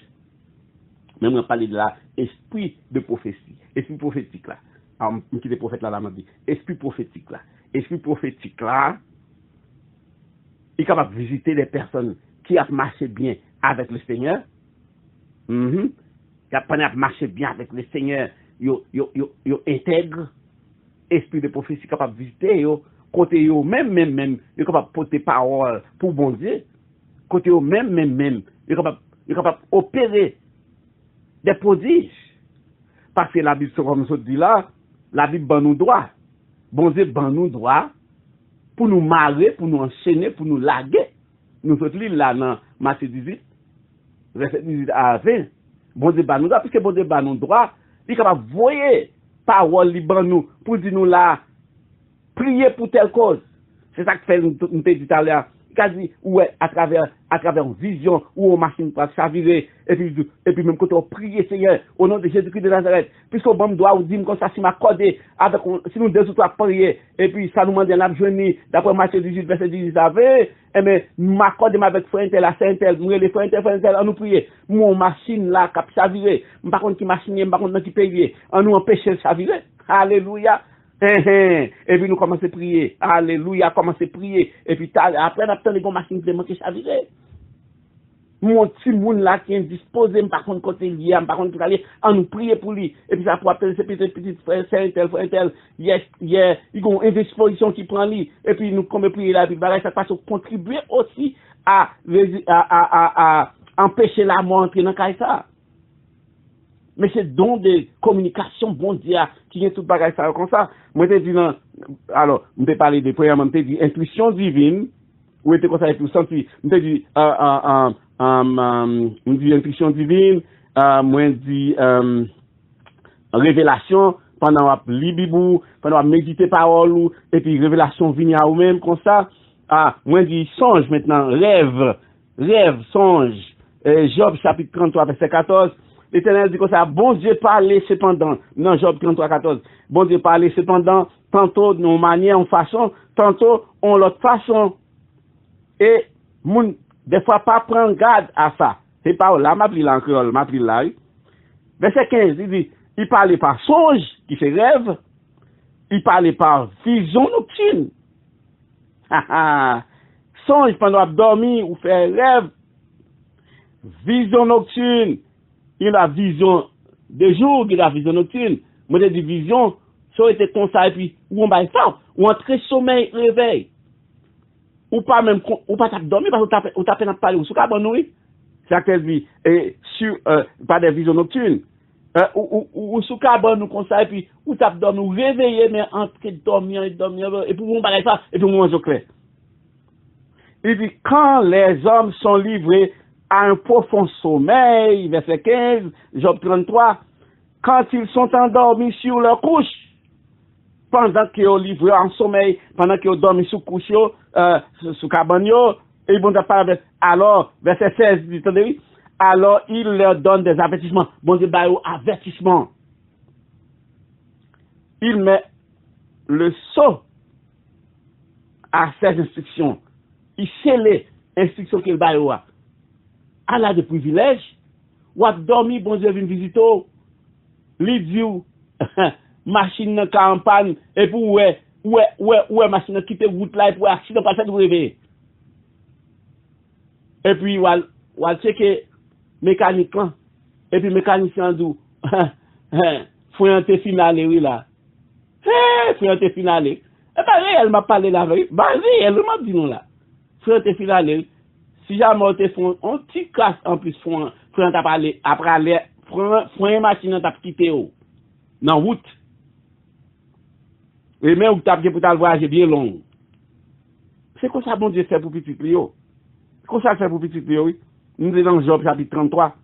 Même on a parlé de l'esprit de prophétie. Esprit prophétique là. Alors, qui est prophète là, m'a dit. Esprit prophétique là. Esprit prophétique là. Il est capable de visiter des personnes qui ont marché bien avec le Seigneur. Qui ont marché bien avec le Seigneur. Ils intègrent. Esprit de prophétie capable de visiter. Côté yo même. Ils sont capables de porter parole pour bon Dieu. Côté yo même. Ils sont capables d'opérer des prodiges. Parce que la Bible, comme je dis là, la Bible ban nous droit. Bon Dieu ban nous droit pour nous marrer, pour nous enchaîner, pour nous laguer. Nous sommes là dans Matthieu 18, verset 18 à 20. Bon Dieu ban nous droit, puisque bon Dieu ban nous droit, il est capable de voyer parole li ban nous pour dire nous là, prier pour telle cause. C'est ça que fait nous dit tout à l'heure. Il a dit, ouais, à travers une vision, ou une machine pour chavirer, et puis même quand on prie, Seigneur, au nom de Jésus-Christ de Nazareth, puisqu'on bon doit ou dire comme ça, si m'accordé, si nous deux ou trois prier, et puis ça nous demande un jeûner, d'après Matthieu 18, verset 18 à 20, eh bien, m'accorde avec frère intel, la saint intel, nous les frère intel, on nous prier, mon machine là, cap chavirer, par contre qui machine, par contre qui paye, on nous empêche de chavirer. Alléluia. Et puis nous commençons à prier. Alléluia, commençons à prier. Et puis après, on a les machines de monter chavirer. Mon petit monde là qui est disposé, par contre, côté lié, par contre, on nous prier pour lui. Et puis ça pour appeler ces petits frères, frère tel, ils ont une disposition qui prend lui. Et puis nous, comme prier là, puis ça passe à contribuer aussi à empêcher la mort entrer dans le cas. Mais c'est don de communication, bon Dieu, qui vient tout bagage ça comme ça. Moi, je dis non, alors, je vais parler de prière, je dis intuition divine, ou était comme ça, et tout senti, je dis, intuition divine, moi, je dis, révélation, pendant qu'on lit Bible, pendant qu'on médite parole, et puis révélation vient à vous-même, comme ça. Moi, je dis songe maintenant, rêve, songe. Job, chapitre 33, verset 14. L'Éternel dit comme ça, bon Dieu parlait cependant, non, Job 33, 14, bon Dieu parlait cependant, tantôt d'une manière, en façon, tantôt en l'autre façon. Et, des fois, pas prendre garde à ça. C'est pas là, m'a pris là en créole, m'a pris là. Verset 15, il dit, il parlait par songe, qui fait rêve, il parlait par vision nocturne. Songe pendant dormir ou faire rêve, vision nocturne. Il a la vision de jour, il a la vision nocturne. Moi, j'ai dit vision, ça aurait été comme ça, et puis, ou on va faire, ou entrer sommeil, réveil. Ou pas même, ou pas dormir, parce que ou t'as peine à parler, ou sous cabane, oui. C'est ça qu'elle dit, et sur, pas des visions nocturnes. Ou sous cabane, ou comme ça, et puis, ou t'as dormi, ou réveillé, mais entrer dormir, et puis, on va faire, et puis, on mange au clair. Il dit, quand les hommes sont livrés à un profond sommeil, verset 15, Job 33, quand ils sont endormis sur leur couche, pendant qu'ils ont livré en sommeil, pendant qu'ils ont dormi sous couche, sous cabane, et ils vont parler, alors, verset 16, dit, alors il leur donne des avertissements. Bon Dieu, bah, avertissement. Il met le sceau à ses instructions. Il sait les instructions qu'il va avoir. À la de privilèges, ou à dormir, bon Dieu vient visiter, l'idiot, machine en campagne, et puis ouais, machine quitte route là, et puis accident pas fait de réveiller. Et puis, ou à checker mécanique là, et puis mécanicien dit, faut un té finale, oui là. Faut un té finale. Et bah, elle m'a parlé la veille, bah, elle m'a dit non là. Faut un té finale. Si jamais on te font un petit casse en plus, faut t'a parlé, après aller, faut une machine t'a quitté ou, dans route. Et même où t'as pour t'aller voyager bien long. C'est comme ça, bon Dieu, fait pour petit Clio. C'est comme ça, fait pour petit Clio, oui. Nous sommes dans Job, chapitre 33.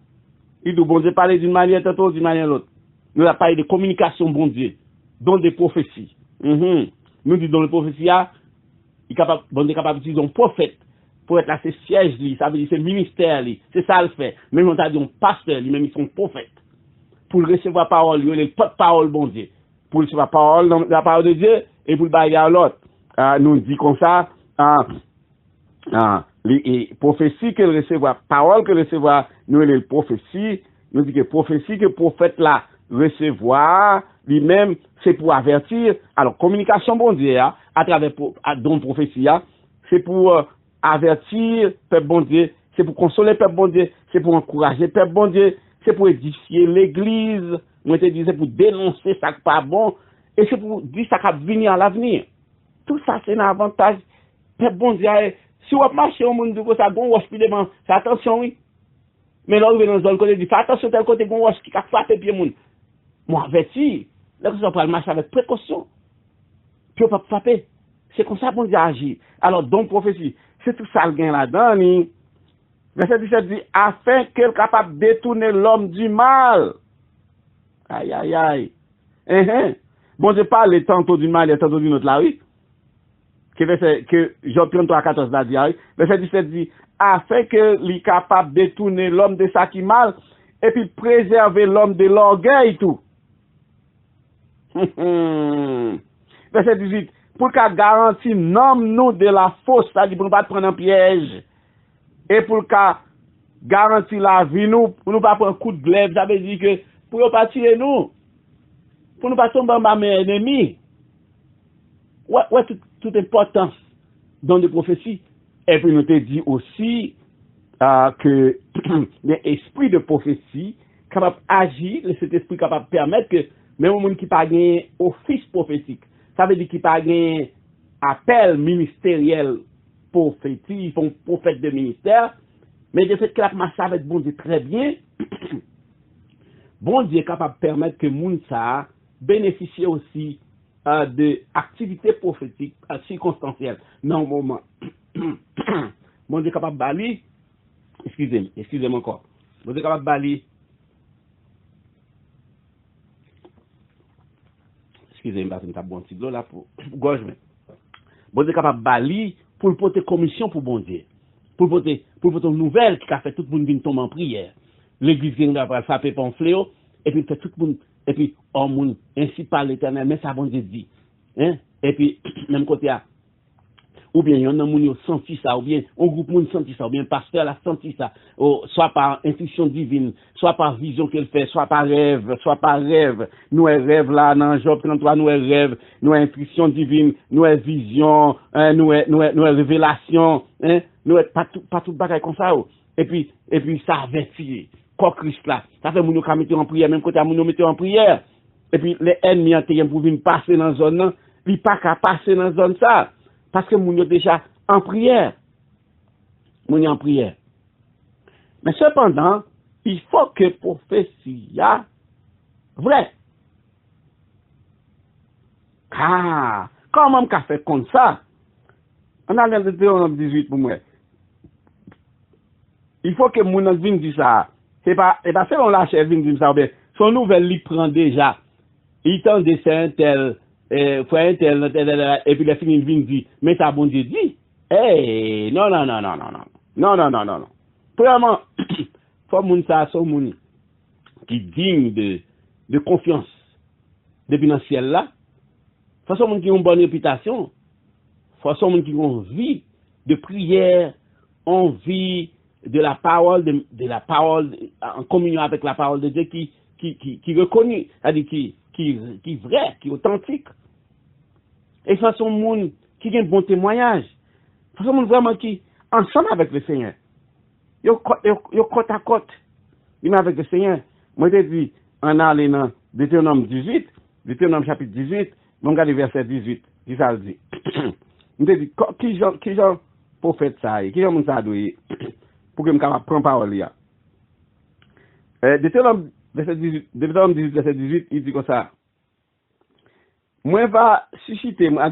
Il dit, bon Dieu, parler d'une manière, tantôt d'une manière l'autre. Nous avons parlé de communication, bon Dieu, dans des prophéties. Nous disons dans les prophéties, bon Dieu, capable d'utiliser un prophète. Pour être là, c'est siège, ça veut dire c'est ministère, c'est ça le fait. Même on t'a dit un pasteur, même ils sont prophètes. Pour recevoir parole, il y a le porte-parole, bon Dieu. Pour recevoir la parole de Dieu, et pour le bailler à l'autre. Nous dit comme ça, les prophéties que recevoir, parole que recevoir, nous les prophéties, nous dit que prophétie que prophète là recevoir, lui-même, c'est pour avertir. Alors, communication, bon Dieu, à travers don prophétie, c'est pour avertir peuple bon Dieu, c'est pour consoler peuple bon Dieu, c'est pour encourager peuple bon Dieu, c'est pour édifier l'église, moi te dis c'est pour dénoncer ça qui pas bon et c'est pour dire ça qui va venir à l'avenir. Tout ça c'est un avantage peuple bon Dieu. Si on marche au monde de ça bon hospitalement, c'est attention oui. Mais là on est dans zone côté dit fais attention tel côté bon qui a frappé pied monde. Moi averti, là on va marcher avec précaution. Puis on pas frapper. C'est comme ça bon Dieu agit. Alors donc prophétie, c'est tout ça le gain là-dedans. Verset 17 dit, afin qu'elle soit capable de détourner l'homme du mal. Aïe, aïe, aïe. Bon, je parle tantôt du mal et tantôt d'une autre là, oui. Que Job 33, 14 là dit, oui. Verset 17 dit, afin qu'elle soit capable de détourner l'homme de ça qui mal, et puis préserver l'homme de l'orgueil, tout. Verset 18, pour qu'elle garantisse nous de la fausse, c'est-à-dire pour ne pas prendre un piège. Et pour garantir la vie, nous, pour ne pas prendre un coup de glaive, ça veut dire que pour ne pas tirer nous, pour ne pas tomber en bas mes ennemis. Ouais, toute importance dans les prophéties. Et puis nous te dit aussi que l'esprit de prophétie capable d'agir, cet esprit capable de permettre que même un monde qui n'a pas gagné office prophétique, ça veut dire qu'il n'a pas gagné appel ministériel prophétique, font prophète de ministère, mais de fait que la marche avec bon Dieu très bien, bon Dieu est capable de permettre que moun ça bénéficie aussi de activités prophétiques circonstancielles. Non, moment. Bon Dieu est capable de bali, excusez-moi encore. Bon Dieu est capable de bali, excusez-moi, c'est un bon petit là pour gorge. Bon Dieu est capable de bali pour le porter commission pour bon Dieu. Pour porter une nouvelle qui a fait tout le monde venir tomber en prière. L'église qui va frapper par un fléau, et puis fait tout le monde, et puis, oh monde, ainsi par l'Éternel, mais ça bon Dieu dit. Hein? Et puis, même côté à, ou bien il y en a qui ont senti ça, ou bien un groupe monde senti ça, ou bien un pasteur a senti ça, soit par intuition divine, soit par vision qu'elle fait, soit par rêve. Nous rêve là dans Job 33, nous rêve, nous intuition divine, nous vision, nous révélation, hein, nous pas tout bagaille comme ça. Et puis ça avertit, quoi Christ là, ça fait moun ka mettre en prière, même côté moun mettre en prière. Et puis les ennemis en terre pour venir passer dans zone là, ils pas qu'à passer dans zone ça. Parce que moun yo déjà en prière. Moun en prière. Mais cependant, il faut que prophétie ya vrai. Ah, comment qu'a fait comme ça? On a le Deutéronome 18 pour moi. Il faut que moun vienne dire ça. C'est pas selon la chair vienne dire ça bien. Son nouvelle li prend déjà. Il tend de c'est un tel frère tel et puis les filles viennent dire mais ça bon Dieu dit. Eh non. Premièrement, faut moun ça son moun qui digne de confiance depuis dans le ciel là. Faut son moun qui a une bonne réputation. Faut son moun qui a une vie de prière, envie de la parole de la parole en communion avec la parole de Dieu qui reconnu, c'est-à-dire qui vrai, qui authentique. Et façon monde qui a un bon témoignage. Façon monde vraiment qui ensemble avec le Seigneur. Yo côte à côte. Il avec le Seigneur. Moi je dis en allant dans Deutéronome 18, Deutéronome chapitre 18, on regarde verset 18, qui ça dit. Je dis qui genre prophète ça, qui genre monde ça doit pour que me capable prendre parole là. Deutéronome 18 verset 18, il dit comme ça. Moi va susciter, va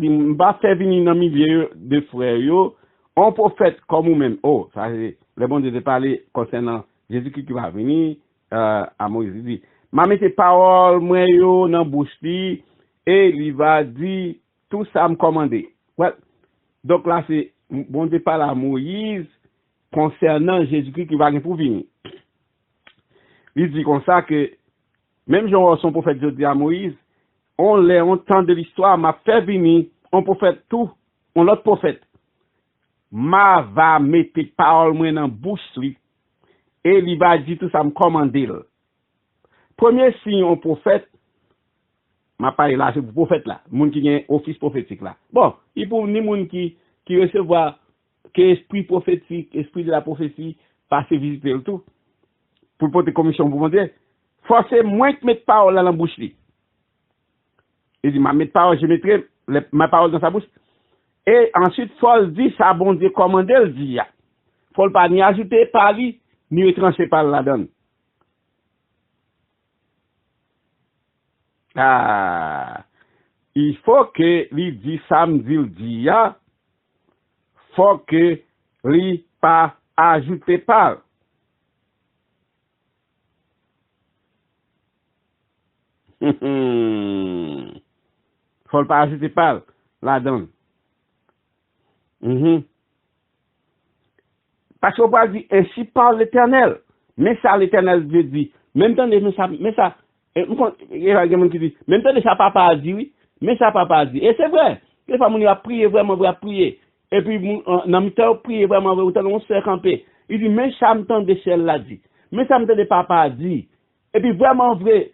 faire venir dans milieu de frères yo, un prophète comme vous-même. Oh, ça c'est le bon Dieu de parler concernant Jésus-Christ qui va venir à Moïse. Il dit, m'a mette parole moi yo dans bouche li et il va dire tout ça me commander. Ouais. Donc là c'est bon Dieu parle à Moïse concernant Jésus-Christ qui va venir pour venir. Il dit comme ça que même Jean son prophète Dieu dit à Moïse, on temps de l'histoire m'a fait venir un prophète tout, un autre prophète. Ma va mettre parole moi dans bouche lui et il va dire tout ça me commander. Premier signe un prophète m'a parlé là c'est pour prophète là, monde qui a office prophétique là. Bon, il pour ni monde qui recevoir que esprit prophétique, esprit de la prophétie, passe visiter le tout, pour porter commission pour mon Dieu. Forcez moins que mettre parole dans la bouche. Il dit, ma mettre parole, je mettrai ma parole dans sa bouche. Et ensuite, faut le dire, ça, bon Dieu, commander le dire. Faut le pas ni ajouter par lui, ni retrancher par la donne. Ah, il faut que lui dit samedi le dia, faut que lui pas ajouter par. Faut le pas ajouter par la donne. Parce qu'on va dire ainsi parle l'Éternel. Mais ça l'Éternel Dieu dit. Même temps mais ça il y a quelqu'un qui dit même temps ça papa a dit oui, mais ça papa a dit. Et c'est vrai. Les femmes a prié vraiment va prier. Et puis dans mi temps prier vraiment on se camper. Il dit mais ça me tend de celle là dit. Mais ça me tend de papa a dit. Et puis vraiment vrai,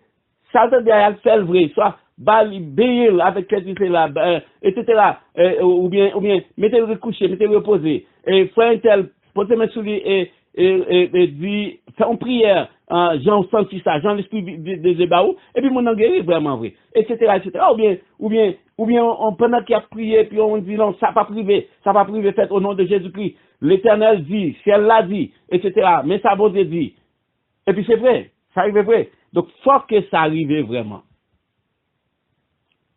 ça te dit à faire vrai, soit bali béir avec quelque là etc. ou bien mettez-le recoucher, mettez-le reposer. Et frère un tel portez mettre sur lui et dit fais une prière Jean senti ça, Jean l'esprit des ébaou et puis mon guéri vraiment vrai, etc. ou bien on pendant qu'il a prié puis on dit non ça pas privé fait au nom de Jésus-Christ, l'Éternel dit, ciel l'a dit, etc. mais ça bon Dieu dit et puis c'est vrai, ça arrive vrai, donc faut que ça arrive vraiment.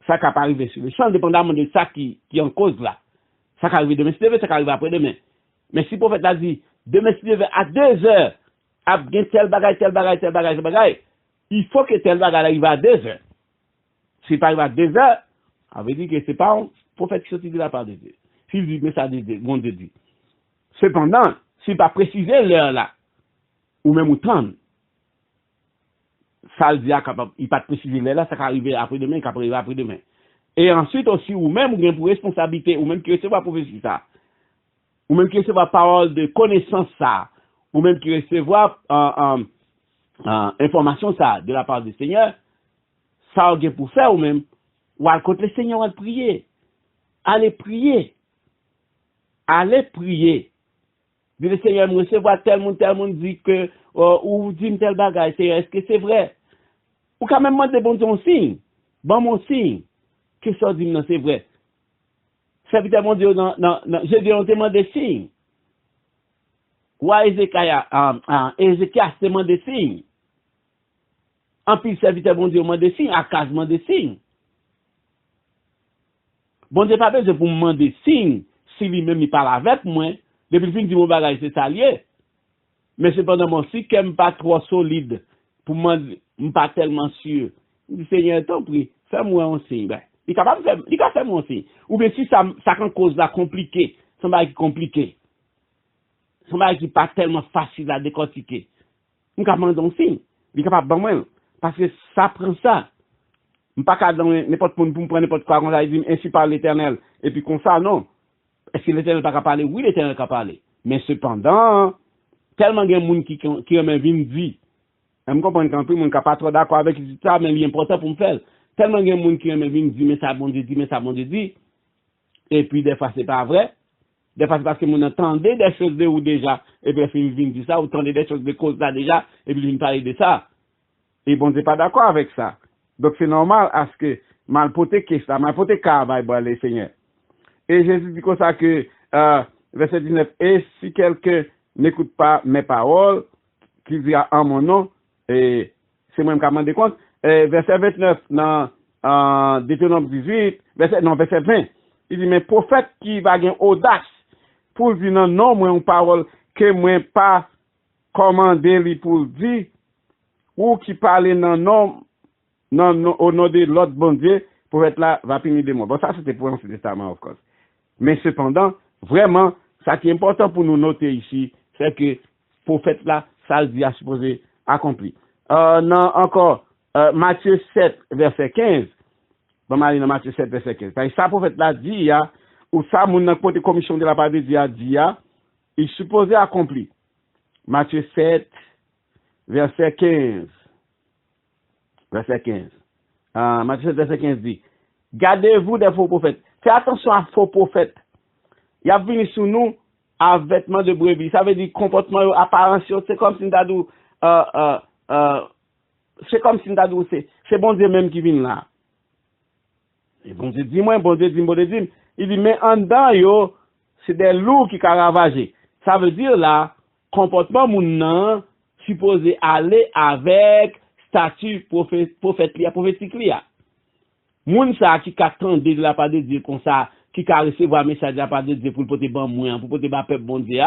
Ça qui pas arrivé sur le champ, dépendamment de ça qui est en cause là. Ça qui arrive demain, ça qui arrive après-demain. Mais si le prophète a dit, demain, si à 2 heures, à bien tel bagage, il faut que tel bagage arrive à 2 heures. S'il pas arrive à 2 heures, ça veut dire que c'est pas un prophète qui sortit de la part de Dieu. S'il dit, mais ça dit, bon Dieu dit. Cependant, s'il pas préciser l'heure là, ou même autant, ça le dit, il pas préciser l'heure là, ça va arriver après-demain, après-demain. Et ensuite aussi, ou même, ou bien pour responsabilité, ou même qui recevra prophétie ça, ou même qui recevra parole de connaissance ça, ou même qui recevra information ça de la part du Seigneur, ça a pour faire ou même, ou à côté le Seigneur va prier. Allez prier. Dit le Seigneur, me recevoir tel monde dit que, ou dit tel bagage, est-ce que c'est vrai? Ou quand même demander bon ton signe. Bon mon signe. Que ça dit non, c'est vrai. Serviteur mon Dieu, non, je dis on demande des signes. Ou à Ézéchias demande des signes. En plus, serviteur mon Dieu, demande des signes, Akaz demande des signes. Bon Dieu, pas besoin pour me demander des signes, si lui-même il parle avec moi, depuis le fin du mon bagage, c'est ça lié. Mais cependant, mon si qu'elle pas trop solide, pour moi, pas tellement sûr. Il dit, Seigneur, t'en prie, fais-moi un signe. Ben, il est capable de faire mon signe. Ou bien si ça rend cause là compliqué, c'est un bagage compliqué. C'est un bagage qui n'est pas tellement facile à décortiquer. Il est capable de faire un signe. Il est capable de faire parce que ça prend ça. Je ne peux pas dans n'importe quoi pour me prendre n'importe quoi, on dit ainsi par l'Éternel. Et puis comme ça, non. Est-ce que l'Éternel n'a pas parler? Oui, l'Éternel n'a pas parler. Mais cependant, tellement il y a des gens qui aiment bien dire. Je comprends qu'un peu, je ne suis pas trop d'accord avec ça, mais il est important pour me faire. Tellement il y a des gens qui aiment bien dire, mais ça bon Dieu dit. Et puis des fois, ce n'est pas vrai. Des fois, c'est parce que vous entendez des choses de ou déjà, et puis il vient dire ça, vous entendez des choses de cause là déjà, et puis il vient parler de ça. Et bon, je n'est pas d'accord avec ça. Donc c'est normal à ce que malpoté va les Seigneur. Et Jésus dit comme ça que, verset 19, et si quelqu'un n'écoute pas mes paroles, qu'il dira en mon nom, et c'est moi qui m'en demande compte, verset 29 dans Deutéronome 18, verset 20, il dit, mais prophète qui va gagner audace pour dire non, moi une parole que moi pas commandé lui pour dire, ou qui parle non, au nom de l'autre bon Dieu, pour être là, va punir de moi. Bon, ça c'était pour l'Ancien Testament, of course. Mais cependant, vraiment, ça qui est important pour nous noter ici, c'est que prophète là, ça le dit à supposer accompli. Non, encore, Matthieu 7, verset 15. Bon, dans Matthieu 7, verset 15. Parce que ça, prophète là dit, ou ça, mon côté commission de la part de Dieu dit, il supposé accompli. Matthieu 7, verset 15. Verset 15. Matthieu 7, verset 15 dit, gardez-vous des faux prophètes. Faites attention à faux prophètes. Il y a venu sur nous à vêtements de brebis. Ça veut dire comportement, apparence, c'est comme si nous c'est comme si nous c'est bon Dieu même qui vient là. Et bon Dieu dit moi, bon Dieu dit, il dit, mais en dedans, yo, c'est des loups qui caravagent. Ça veut dire là, comportement moun supposé aller avec statut prophétique liya. Moun ça qui attend de la part de Dieu comme ça, qui a recevoir message de la part de Dieu pour porter bon moyen, pour porter peuple bon Dieu,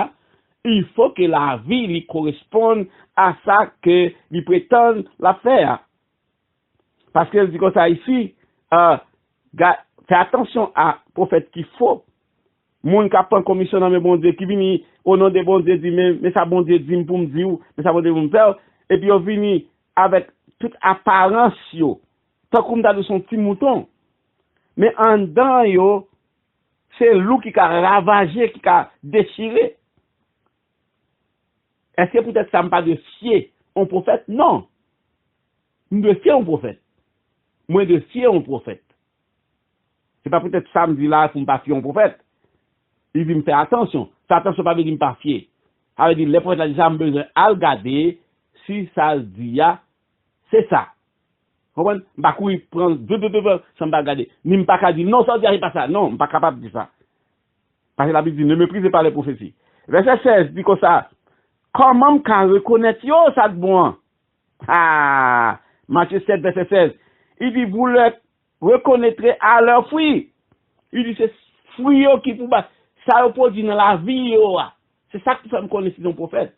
il faut que la vie lui corresponde à ça que lui prétend la faire. Parce qu'elle dit comme ça ici, fais attention à prophète qu'il faut. Moun qui prend commission dans mes bon Dieu, qui vient au nom de bon Dieu, dit, mais ça bon Dieu dit pour me dire, mais ça bon Dieu pour me faire, et puis on vient avec toute apparence, tant comme dans son petit mouton. Mais en dedans, yo, c'est loup qui a ravagé, qui a déchiré. Est-ce que peut-être ça me pas de fier un prophète? Non. Nous de fier un prophète. Moi de fier un prophète. C'est pas peut-être samedi là pour me pas fier un prophète. Il dit me faire attention. Faire attention pas veut dire me pas fier. Ça veut dire les prophètes là déjà besoin à regarder si ça se dit c'est ça. Vous comprenez? M'pas courir prendre deux sans me regarder. Ni me pas dire non ça dit pas ça. Non, pas capable de dire ça. Parce que la Bible dit ne méprisez pas les prophéties. Verset 16 dit comme ça. Comment m'kan reconnaître yo ça de bon? Ah, Matthieu 7 verset 16. Il dit vous le reconnaîtrez à leur fruit. Il dit c'est fruit qui pour ça produit dans la vie yo. C'est ça que ça me connaît si un prophète.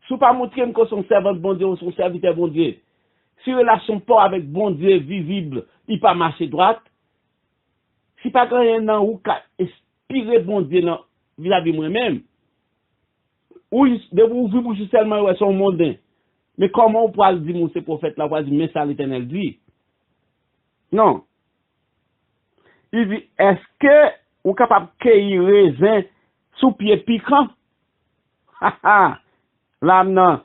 Si pas montrer que son servant bon Dieu ou son serviteur bon Dieu. Si relation pas avec bon Dieu visible, il pas marcher droite. Si pas rien dans ou inspirer bon Dieu dans vis-à-vis moi-même. Ou de vous seulement ouais son mondain. Mais comment on pourra dire mon ce prophète là va dire mais ça l'Éternel dit. Non. Il dit est-ce que vous capable cueillir raisin sous pied piquant? Là non.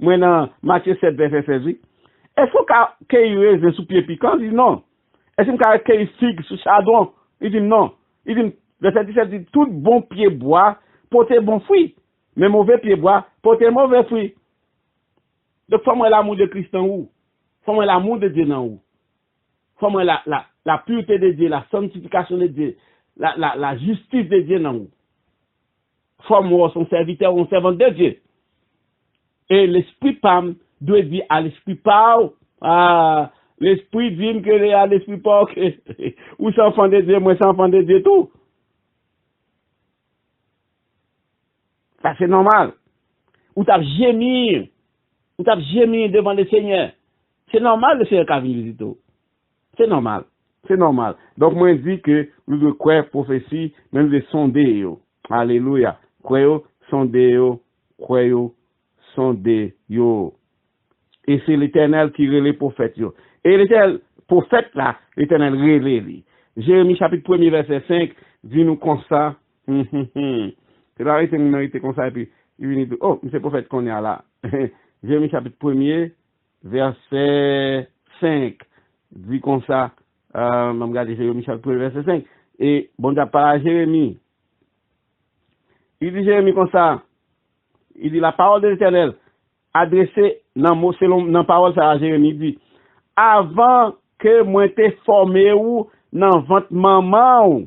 Moi dans Matthieu 7 verset 16. Est-ce que vous cueillir raisin sous pied piquant? Il dit non. Est-ce que vous capable cueillir figue sous chardon? Il dit non. Il dit verset 17 dit tout bon pied bois porter bon fruit. Mais mauvais pied bois porter mauvais fruit. Donc faut-moi l'amour de Christ en où? Faut-moi l'amour de Dieu en où? Faut-moi la pureté de Dieu, la sanctification de Dieu, la justice de Dieu en où? Faut-moi son serviteur ou servant de Dieu. Et l'esprit Pam doit dire à l'esprit Pau, l'esprit dit que à l'esprit Pau, ou c'est enfant de Dieu, moi c'est enfant de Dieu tout. Ça c'est normal. Ou t'as gémir devant le Seigneur. C'est normal le Seigneur qui a vu visiter. C'est normal. C'est normal. Donc moi je dis que nous devons croire prophétie, mais nous devons sonder. Alléluia. Croyez, sonder, croyez, sonder. Et c'est l'Éternel qui relève les prophètes. Et l'Éternel, prophète là, l'Éternel relève. Jérémie chapitre 1 verset 5 dit nous comme ça. C'est là il était comme ça et puis il vient dire oh, c'est prophète qu'on est là. Jérémie chapitre 1 verset 5 dit comme ça on regarde Jérémie chapitre 1 verset 5 et bon Dieu parle à Jérémie. Il dit Jérémie comme ça. Il dit la parole de l'Éternel adressée dans parole ça à Jérémie dit avant que moi t'ai formé ou dans ventre maman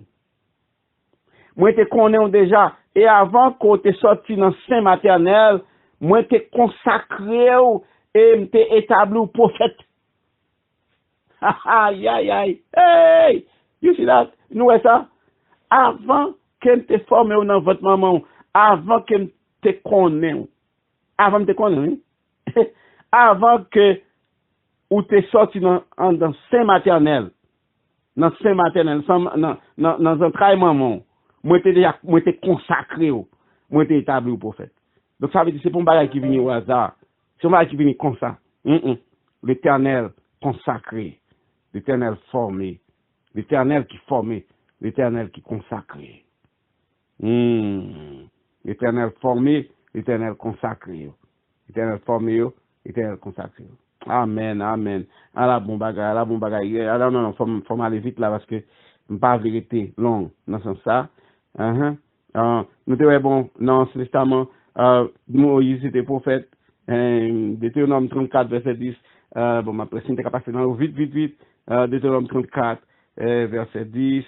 moi te connais déjà et avant qu'on te sorti dans sein maternel moi te consacré et te établi au prophète. Aïe aïe aïe. Hey, you see that? Nous ça avant que te formé dans votre maman, avant que te connais, avant te connais, avant que ou te sorti dans sein maternel, dans sein maternel, dans un travail maman. Moi te consacré, moi te établi au prophète. Donc ça veut dire c'est pas un bagage qui vient au hasard. C'est un bagage qui vient comme ça. L'Éternel consacré, l'Éternel formé, l'Éternel qui formé, l'Éternel qui consacré. L'Éternel formé, l'Éternel consacré. L'Éternel formé, l'Éternel consacré. Amen, amen. À la bon bagage. Non, faut m'aller vite là parce que pas vérité long dans ce sens ça. Nous te bon dans ce testament Moïse était prophète Deutéronome 34 verset 10 bon ma pression était capable dans vite Deutéronome 34 verset 10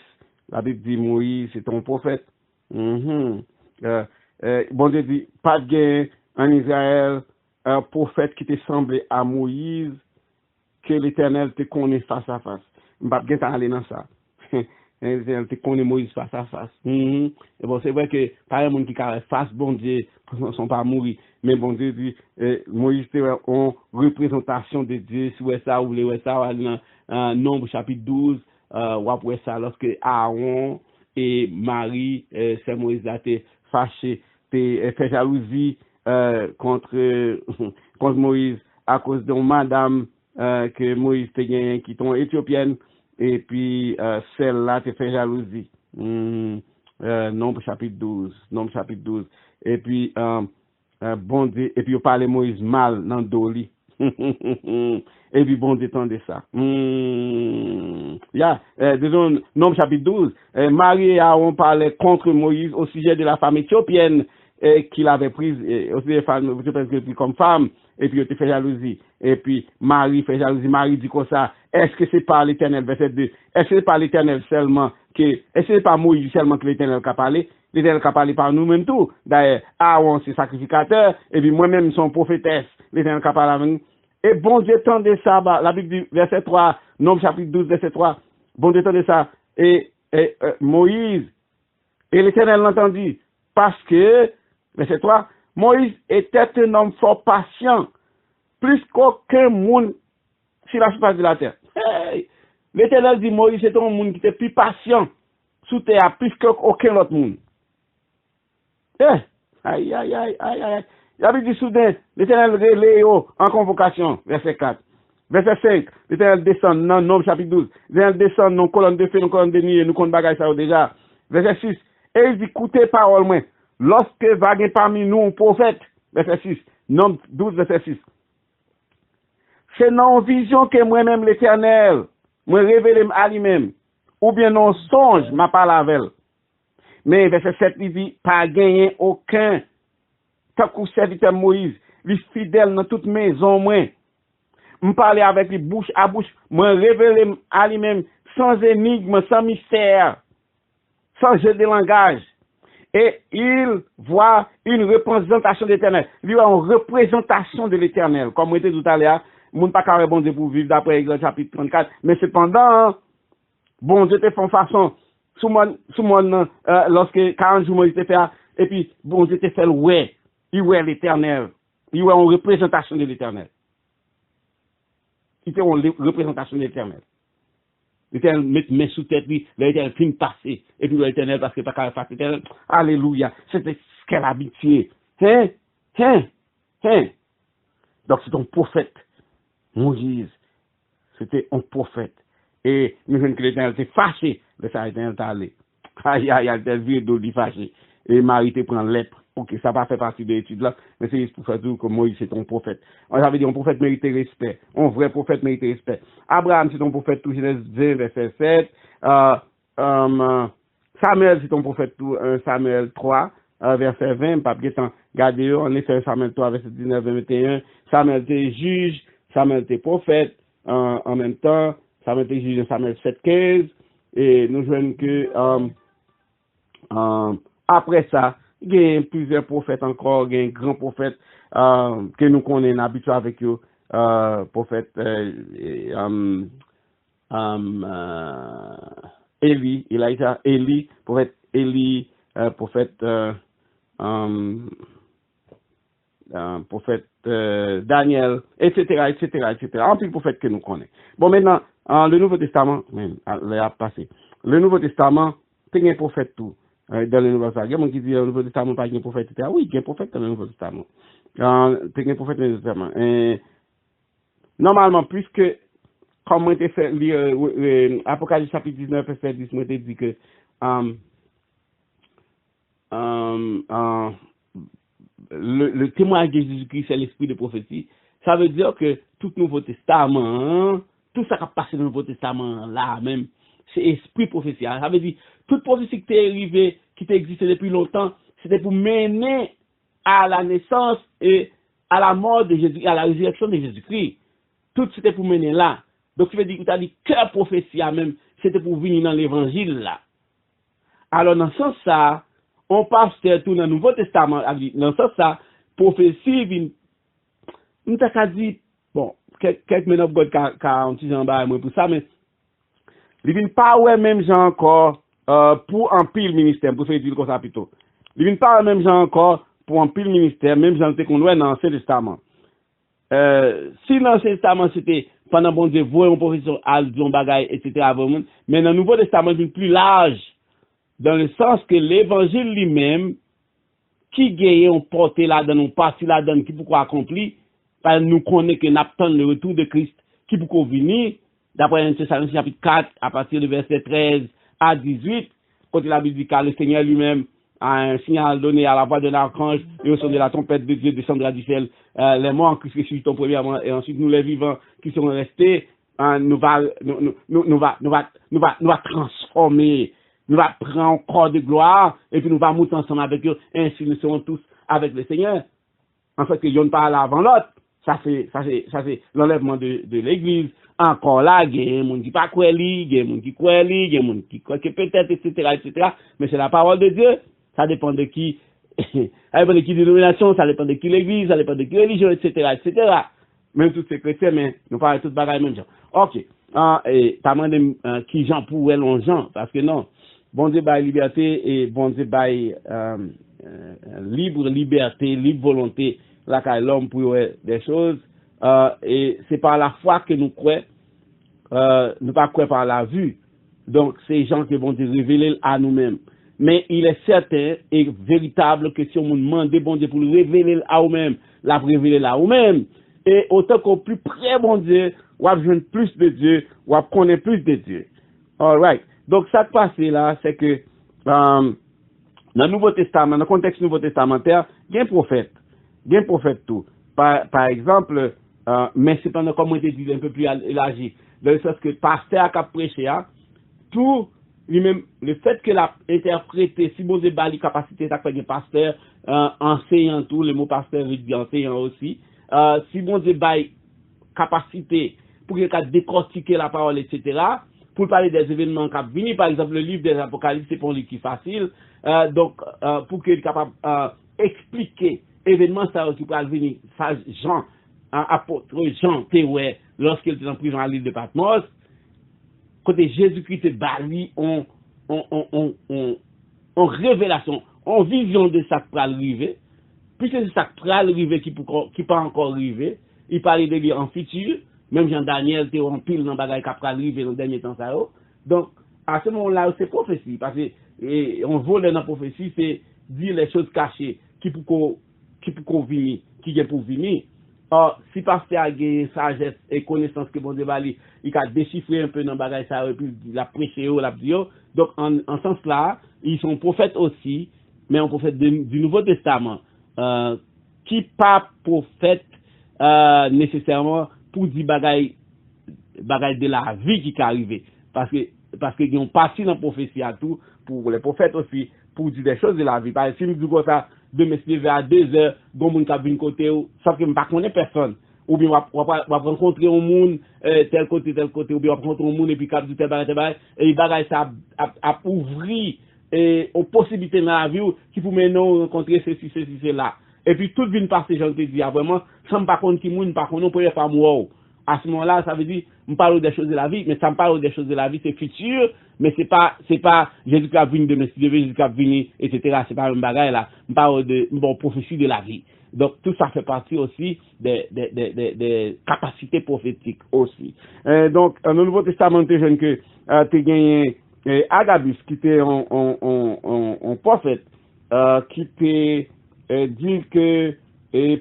la Bible dit Moïse c'est ton prophète. Bon Dieu dit pas de gain en Israël un prophète qui te semblé à Moïse que l'Éternel te connaît face à face. M'pas bien aller dans ça. L'Éternel te connaît Moïse face à face. Et bon, c'est vrai que pas un monde qui carré face bon Dieu sont pas mourir, mais bon Dieu dit Moïse était en représentation de Dieu sur ça ou les ça dans Nombre chapitre 12 ou après ça lorsque Aaron et Marie c'est Moïse a été fâché, fait jalousie contre Moïse à cause de madame que Moïse te gagné qui sont éthiopienne et puis celle-là te fait jalousie. Nombre chapitre 12 et puis bon Dieu et puis on parle Moïse mal dans Doli. Et puis bon Dieu tendait ça. Disons Nombre chapitre 12 Marie et Aaron parlaient contre Moïse au sujet de la femme éthiopienne qu'il avait prise aussi les femmes comme femme et puis il te fait jalousie et puis Marie fait jalousie. Marie dit comme ça, est-ce que c'est pas l'Éternel verset 2, est-ce que c'est pas l'Éternel seulement est-ce que c'est pas Moïse seulement que l'Éternel a parlé? L'Éternel a parlé par nous-mêmes tout. D'ailleurs Aaron c'est sacrificateur et puis moi-même son prophétesse. L'Éternel a parlé avec nous. Et bon Dieu tendait ça, la Bible dit verset 3, Nombre chapitre 12 verset 3, bon Dieu tendait ça et Moïse et l'Éternel l'entendit parce que verset 3, Moïse était un homme fort patient, plus qu'aucun monde sur la surface de la terre. Hey! L'Éternel dit Moïse c'est un monde qui était plus patient sous terre, plus qu'aucun autre monde. Aïe. Il avait dit soudain, l'Éternel relève en convocation, verset 4. Verset 5, l'Éternel descend dans Nombre chapitre 12. L'Éternel descend dans colonne de feu, dans colonne de nuit, nous comptons bagaille ça déjà. Verset 6, et il dit, écoutez parole moi. Lorsque va gagner parmi nous un prophète, verset 6, Nombre 12, verset 6. C'est non vision que moi-même l'Éternel, me révèle à lui-même, ou bien non songe, ma parole avec elle. Mais verset 7, il dit, pas gagner aucun, tant que serviteur Moïse, lui fidèle dans toute maison, moi. Me parler avec lui bouche à bouche, me révéler à lui-même, sans énigme, sans mystère, sans jeu de langage. Et il voit une représentation de l'Éternel. Il voit une représentation de l'Éternel. Comme on était tout à l'heure, mon pas carré bon Dieu pour vivre d'après Exode chapitre 34. Mais cependant, bon Dieu te fait façon, sous moi, lorsque 40 jours Moïse te fait, et puis bon Dieu te fait ouais, il voit l'Éternel. Il voit une représentation de l'Éternel. Il fait une représentation de l'Éternel. L'Éternel met mes sous tête, l'Éternel fin passer. Et puis l'Éternel, parce que pas qu'à faire l'Éternel. Alléluia. C'était ce qu'elle habituait. Donc c'est un prophète. Moïse, c'était un prophète. Et nous voyons que l'Éternel était fâché. Le ça, l'Éternel est allé. Aïe, l'Éternel vient d'eau fâché. Et Marie te prend lèpre. Ok, ça va faire partie de l'étude là, mais c'est pour faire tout que Moïse c'est ton prophète. On avait dit un prophète mérite respect, un vrai prophète mérite respect. Abraham c'est ton prophète tout, Genèse 20 verset 7. Samuel c'est ton prophète tout, Samuel 3 verset 20. Pas bien regardez en effet Samuel 3 verset 19 21. Samuel était juge, Samuel était prophète en même temps. Samuel était juge de Samuel 7 15 et nous voyons que après ça il y a plusieurs prophètes encore, il y a un grand prophète que nous connaissons habitués avec eux, prophète Élie, Elijah, Élie, prophète Élie, prophète Daniel, etc. En plus prophètes que nous connaissons. Bon maintenant, le Nouveau Testament, le Nouveau Testament, c'est un prophète tout. Dans le Nouveau Testament, il y a des gens qui disent le Nouveau Testament pas un prophète, etc. Oui, il y a un prophète dans le Nouveau Testament. Il y a un prophète dans le Nouveau Testament. Normalement, puisque, comme on fait lire Apocalypse chapitre 19, verset 10, moi dit que le témoignage de Jésus-Christ, c'est l'esprit de prophétie. Ça veut dire que tout Nouveau Testament, tout ça qui a passé dans le Nouveau Testament là même, c'est esprit prophétie. Ça veut dire, toute prophétie qui t'est arrivée, qui t'est existé depuis longtemps, c'était pour mener à la naissance et à la mort de Jésus, à la résurrection de Jésus-Christ. Tout c'était pour mener là. Donc, tu veux dire que tu as dit que la prophétie même, c'était pour venir dans l'évangile là. Alors, dans ce sens ça, on passe tout dans le Nouveau Testament, dans ce sens ça, prophétie vient, nous t'as dit, bon, quelques minutes quand on dit en bas, moi pour ça, mais, il vient pas ouais même gens encore, pour un pile ministère, pour faire dire comme ça plutôt. Il vient pas même gens encore, pour un pile ministère, même gens qu'on voit dans l'Ancien Testament. Si dans l'Ancien Testament c'était pendant bon Dieu, voir une profession à disons bagaille, etc. Mais dans le Nouveau Testament, c'est plus large, dans le sens que l'évangile lui-même, qui gagne, on porte là-dedans, on passe là-dedans, qui pourquoi accompli, parce que nous connaissons que nous attendons le retour de Christ, qui pourquoi venir, d'après 1 Thessaloniciens chapitre 4, à partir du verset 13 à 18, quand la Bible dit que le Seigneur lui-même a un signal donné à la voix de l'archange, et au son de la trompette de Dieu descendra du ciel, les morts en Christ ressusciteront premièrement, et ensuite nous les vivants qui seront restés, nous va transformer, nous va prendre corps de gloire, et puis nous va monter ensemble avec eux, ainsi nous serons tous avec le Seigneur. En fait, il y en a pas l'avant l'autre. Ça c'est l'enlèvement de l'église. Encore là, il y a des gens qui pas croient, il y a des gens qui croient, il y a des gens qui croient que peut-être, etc. Mais c'est la parole de Dieu. Ça dépend de qui, ça dépend de qui dénomination, ça dépend de qui l'église, ça dépend de qui religion, etc. Même tous ces chrétiens, mais nous parlons tous bagaille même gens. Ok. Et t'as demandé qui gens pour elle en gens, parce que non. Bon Dieu bail liberté et bon Dieu bail libre liberté, libre volonté, là qu'a l'homme pour des choses. Et c'est par la foi que nous croyons, nous pas croire par la vue. Donc c'est gens qui vont Dieu révéler à nous-mêmes. Mais il est certain et véritable que si on nous demande bon Dieu pour le révéler à nous-mêmes, la révéler à nous-mêmes. Et autant qu'on plus près bon Dieu, on va besoin plus de Dieu, on va connaître plus de Dieu. All right. Donc ça qui passe là, c'est que dans le Nouveau Testament, dans le contexte Nouveau Testamentaire, il y a un prophète. Il y a un prophète tout. Par exemple, mais c'est pendant comme on te dit un peu plus élargi, dans le sens que le pasteur qui a prêché, tout lui-même, le fait que l'a interprété, si vous avez la capacité d'accueillir le pasteur, enseignant tout, le mot pasteur veut dire enseignant aussi, si vous avez la capacité pour qu'il ait décortiquer la parole, etc., pour parler des événements qui viennent, par exemple, le livre des Apocalypses, c'est pour lui qui est facile, donc, pour qu'il soit capable d'expliquer événements qui peuvent venir, Jean, apôtre Jean, Théoué, lorsqu'il était en prison à l'île de Patmos, côté Jésus-Christ est bali en révélation, en vision de ça qui peut arriver, puisque c'est ça qui peut arriver qui peut encore arriver, il parlait de lui en futur, même Jean-Daniel était en pile dans le bagage qui peut arriver dans le dernier temps. Donc, à ce moment-là, c'est prophétie, parce que on vole dans la prophétie, c'est dire les choses cachées qui pour venir, qui viennent pour venir. Or, si pasteur a gagné sagesse et connaissance que bon Dieu va lui, il a déchiffré un peu dans le bagage ça, et puis il a prêché, il a dit, donc en sens là, ils sont prophètes aussi, mais un prophète du Nouveau Testament, qui pas prophète nécessairement pour dire bagage de la vie qui est arrivé, parce que ils ont passé dans la prophétie à tout, pour les prophètes aussi, pour dire des choses de la vie. Par exemple, si nous disons ça, de me lever à 2 heures, bon monde qui vient côté, sauf que je ne connais personne. Ou bien, on va rencontrer un monde, tel côté, ou bien on va rencontrer un monde, et puis quand tel bagage, et il bagage ça à ouvrir, aux possibilités dans la vie, qui pour maintenant rencontrer ceci, là. Et puis, tout vient passer, j'en te dis, vraiment, sans me pas contre qui moun, par contre, on peut pas moi. À ce moment-là, ça veut dire, on parle des choses de la vie, mais ça me parle des choses de la vie, c'est futur, mais c'est pas, Jésus qui a venu de Messie, Jésus qui a venu, etc. C'est pas un bagage là. On parle de, prophétie de la vie. Donc, tout ça fait partie aussi des capacités prophétiques aussi. Donc, dans le Nouveau Testament, tu jeune que, tu gagné, Agabus, qui était un prophète, qui t'est, dit que,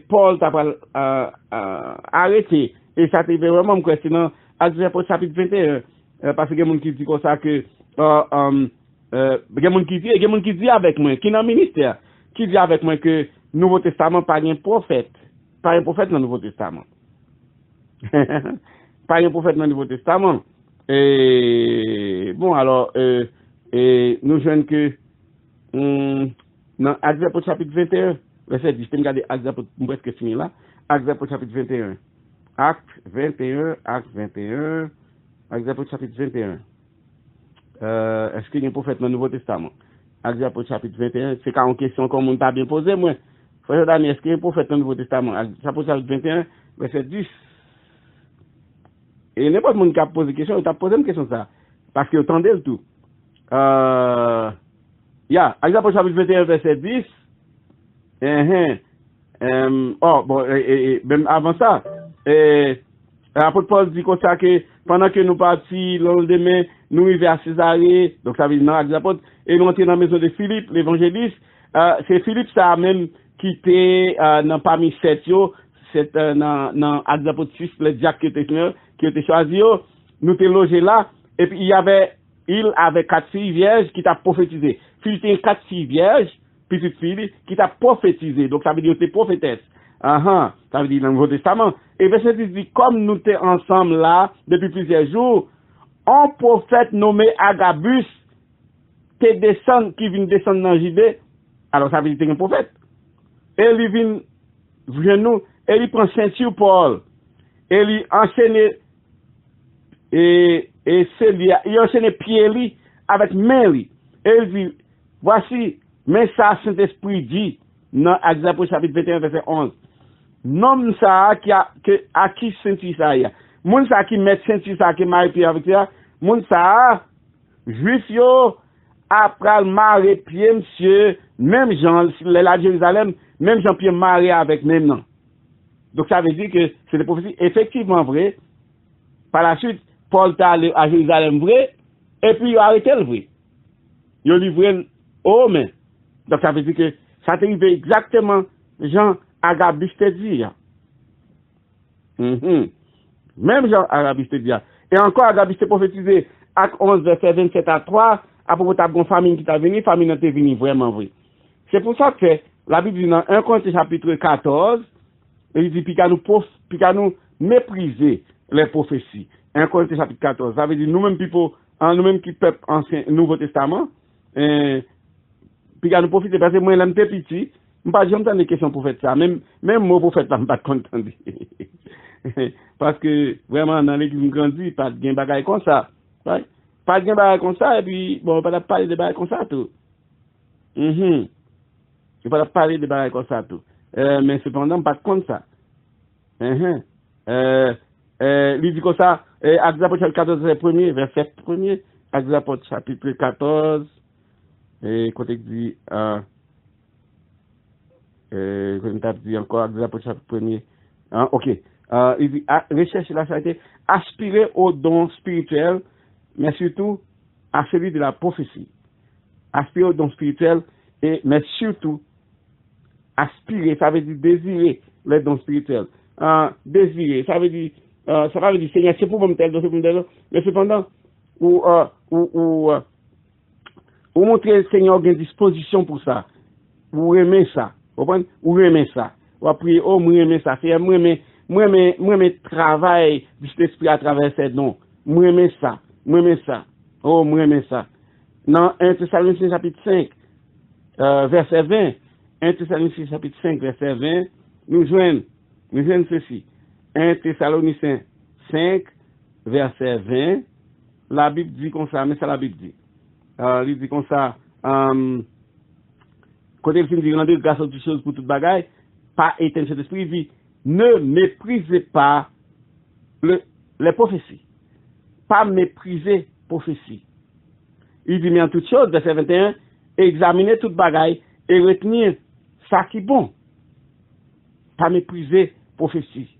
Paul t'a arrêté. Et ça t'est vraiment me questionnant, Actes des Apôtres chapitre 21, parce que il y a des gens qui disent comme ça que, il y a des gens qui disent avec moi, qui est dans le ministère, qui dit avec moi que Nouveau Testament pas un prophète dans le Nouveau Testament. Pas un prophète dans le Nouveau Testament. Et Bon, alors, nous jouons que dans Actes apôtres chapitre 21, verset 10, je vais regarder Actes apôtres, presque fini là. Actes apôtres chapitre 21. Actes 21, Actes 21, Actes apôtres chapitre 21. Est-ce qu'il y a un prophète dans le Nouveau Testament? Actes apôtres chapitre 21, c'est quand une question qu'on m'a bien posée, moi. Frère Daniel, est-ce qu'il y a un prophète dans le Nouveau Testament? Actes apôtres chapitre 21, verset 10. Et n'importe qui a posé une question, il t'a posé une question ça. Parce qu'il attendait le tout. Actes apôtres chapitre 21, verset 10. Même avant ça, l'apôtre Paul dit comme ça que pendant que nous partions le lendemain, nous arrivons à Césarée, donc ça veut dire dans Actes apôtres, et nous entrons dans la maison de Philippe, l'évangéliste. C'est Philippe ça même qui était parmi sept yo, c'est dans Actes apôtres 6, le diacre qui était choisi, nous étions logés là, et puis il avait 4 filles vierges qui t'a prophétisé. Philippe était 4 filles vierges, petite fille, qui t'a prophétisé. Donc, ça veut dire que tu es prophétesse. Ça veut dire dans le Nouveau Testament. Et verset 10 dit, comme nous sommes ensemble là, depuis plusieurs jours, un prophète nommé Agabus, qui vient descendre dans Judée. Alors, ça veut dire que tu es un prophète. Et il vient nous, et il prend ceinture Paul. Et il enchaîne, il enchaîne pied avec main. Et il dit, voici, mais ça, Saint-Esprit dit, dans Actes apôtres chapitre 21, verset 11, nom ça, à qui sentit ça, moun ça qui met sentit ça, qui marie pied avec ça, moun ça, juif yo, après le mari pied, monsieur, même Jean, là Jérusalem, même Jean-Pierre marié avec même nom. Donc ça veut dire que c'est des prophéties effectivement vraies. Par la suite, Paul est allé à Jérusalem vrai, et puis il a arrêté le vrai. Il a livré au main. Donc ça veut dire que ça t'est arrivé exactement, Jean Agabus te dit. Même Jean Agabus te dit. Et encore Agabus te prophétisé, Acte 11, verset 27 à 3, à propos de ta famille qui t'a venu, famille n'a t'est venue vraiment vrai. C'est pour ça que la Bible dit dans 1 Corinthiens chapitre 14, il dit, puis qu'à nous mépriser les prophéties. 1 Corinthiens chapitre 14, ça veut dire nous-mêmes qui peuple ancien, Nouveau Testament, puis qu'à nous profiter, parce que moi, je suis petit, je ne sais pas des questions pour faire ça. Même moi, pour faire ça, je ne suis pas content. Parce que, vraiment, dans l'église, je grandis, pas de bagaille comme ça. Ouais? Pas de bagaille comme ça, et puis, bon, on ne peut pas parler de bagaille comme ça, tout. Je ne peux pas parler de bagaille comme ça, tout. Mais cependant, pas comme ça. Il dit comme ça, Actes apôtres chapitre 14, verset 1er, Actes apôtres chapitre 14, et quand il dit, quand il dit encore, Actes apôtres chapitre 1er, ok, il dit, rechercher la charité, aspirer aux dons spirituels, mais surtout à celui de la prophétie. Aspirer aux dons spirituels, mais surtout, aspirer, ça veut dire désirer les dons spirituels. Désirer, ça veut dire, Seigneur, c'est pour moi tel, c'est pour moi tel, mais cependant, ou montrer Seigneur une disposition pour ça, ou aimer ça, ou aimer ça, ou prier, oh, moi aimer ça, c'est moi travail du Saint-Esprit à travers ces dons, moi aimer ça, oh, moi aimer ça. Dans 1 Thessaloniciens chapitre 5, verset 20, 1 Thessaloniciens chapitre 5, verset 20, nous joignons ceci. 1 Thessaloniciens 5, verset 20, la Bible dit comme ça, mais ça la Bible dit. Il dit comme ça, quand il dit rendez grâce à toutes choses pour toute bagaille, pas éteindre cet esprit, il dit, ne méprisez pas les prophéties. Pas mépriser prophéties. Il dit, mais en toutes choses, verset 21, examinez toute bagaille et retenir ça qui est bon. Pas mépriser prophétie.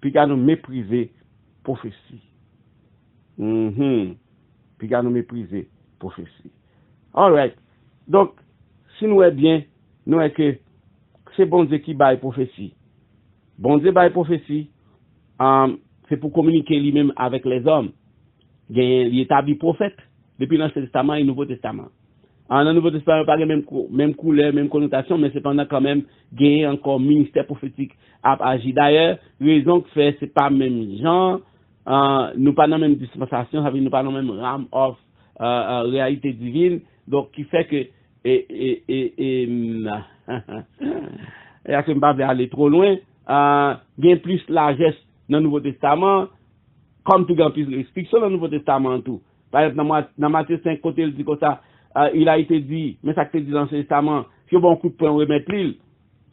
Puis qu'à nous mépriser prophétie. Puis qu'à nous mépriser prophétie. All right. Donc, si nous est bien, nous est que c'est bon Dieu qui baille prophétie. Bon Dieu baille prophétie, c'est pour communiquer lui-même avec les hommes. Il établit prophète depuis l'Ancien Testament et le Nouveau Testament. Dans le Nouveau Testament, pas même couleur, même connotation, mais cependant quand même, il y a encore ministère prophétique à agir. D'ailleurs, raison que fait, c'est pas même Jean, nous pas dans la même dispensation, ça veut dire nous pas dans le même ram of réalité divine, donc qui fait que et que je vais aller trop loin, bien plus largesse dans le Nouveau Testament, comme tout grand plus restriction dans le Nouveau Testament tout. Par exemple, dans Matthieu 5, côté il dit comme ça, il a été dit, mais ça que dit dans l'Ancien Testament, si on a bon coup de poing, on remet l'île.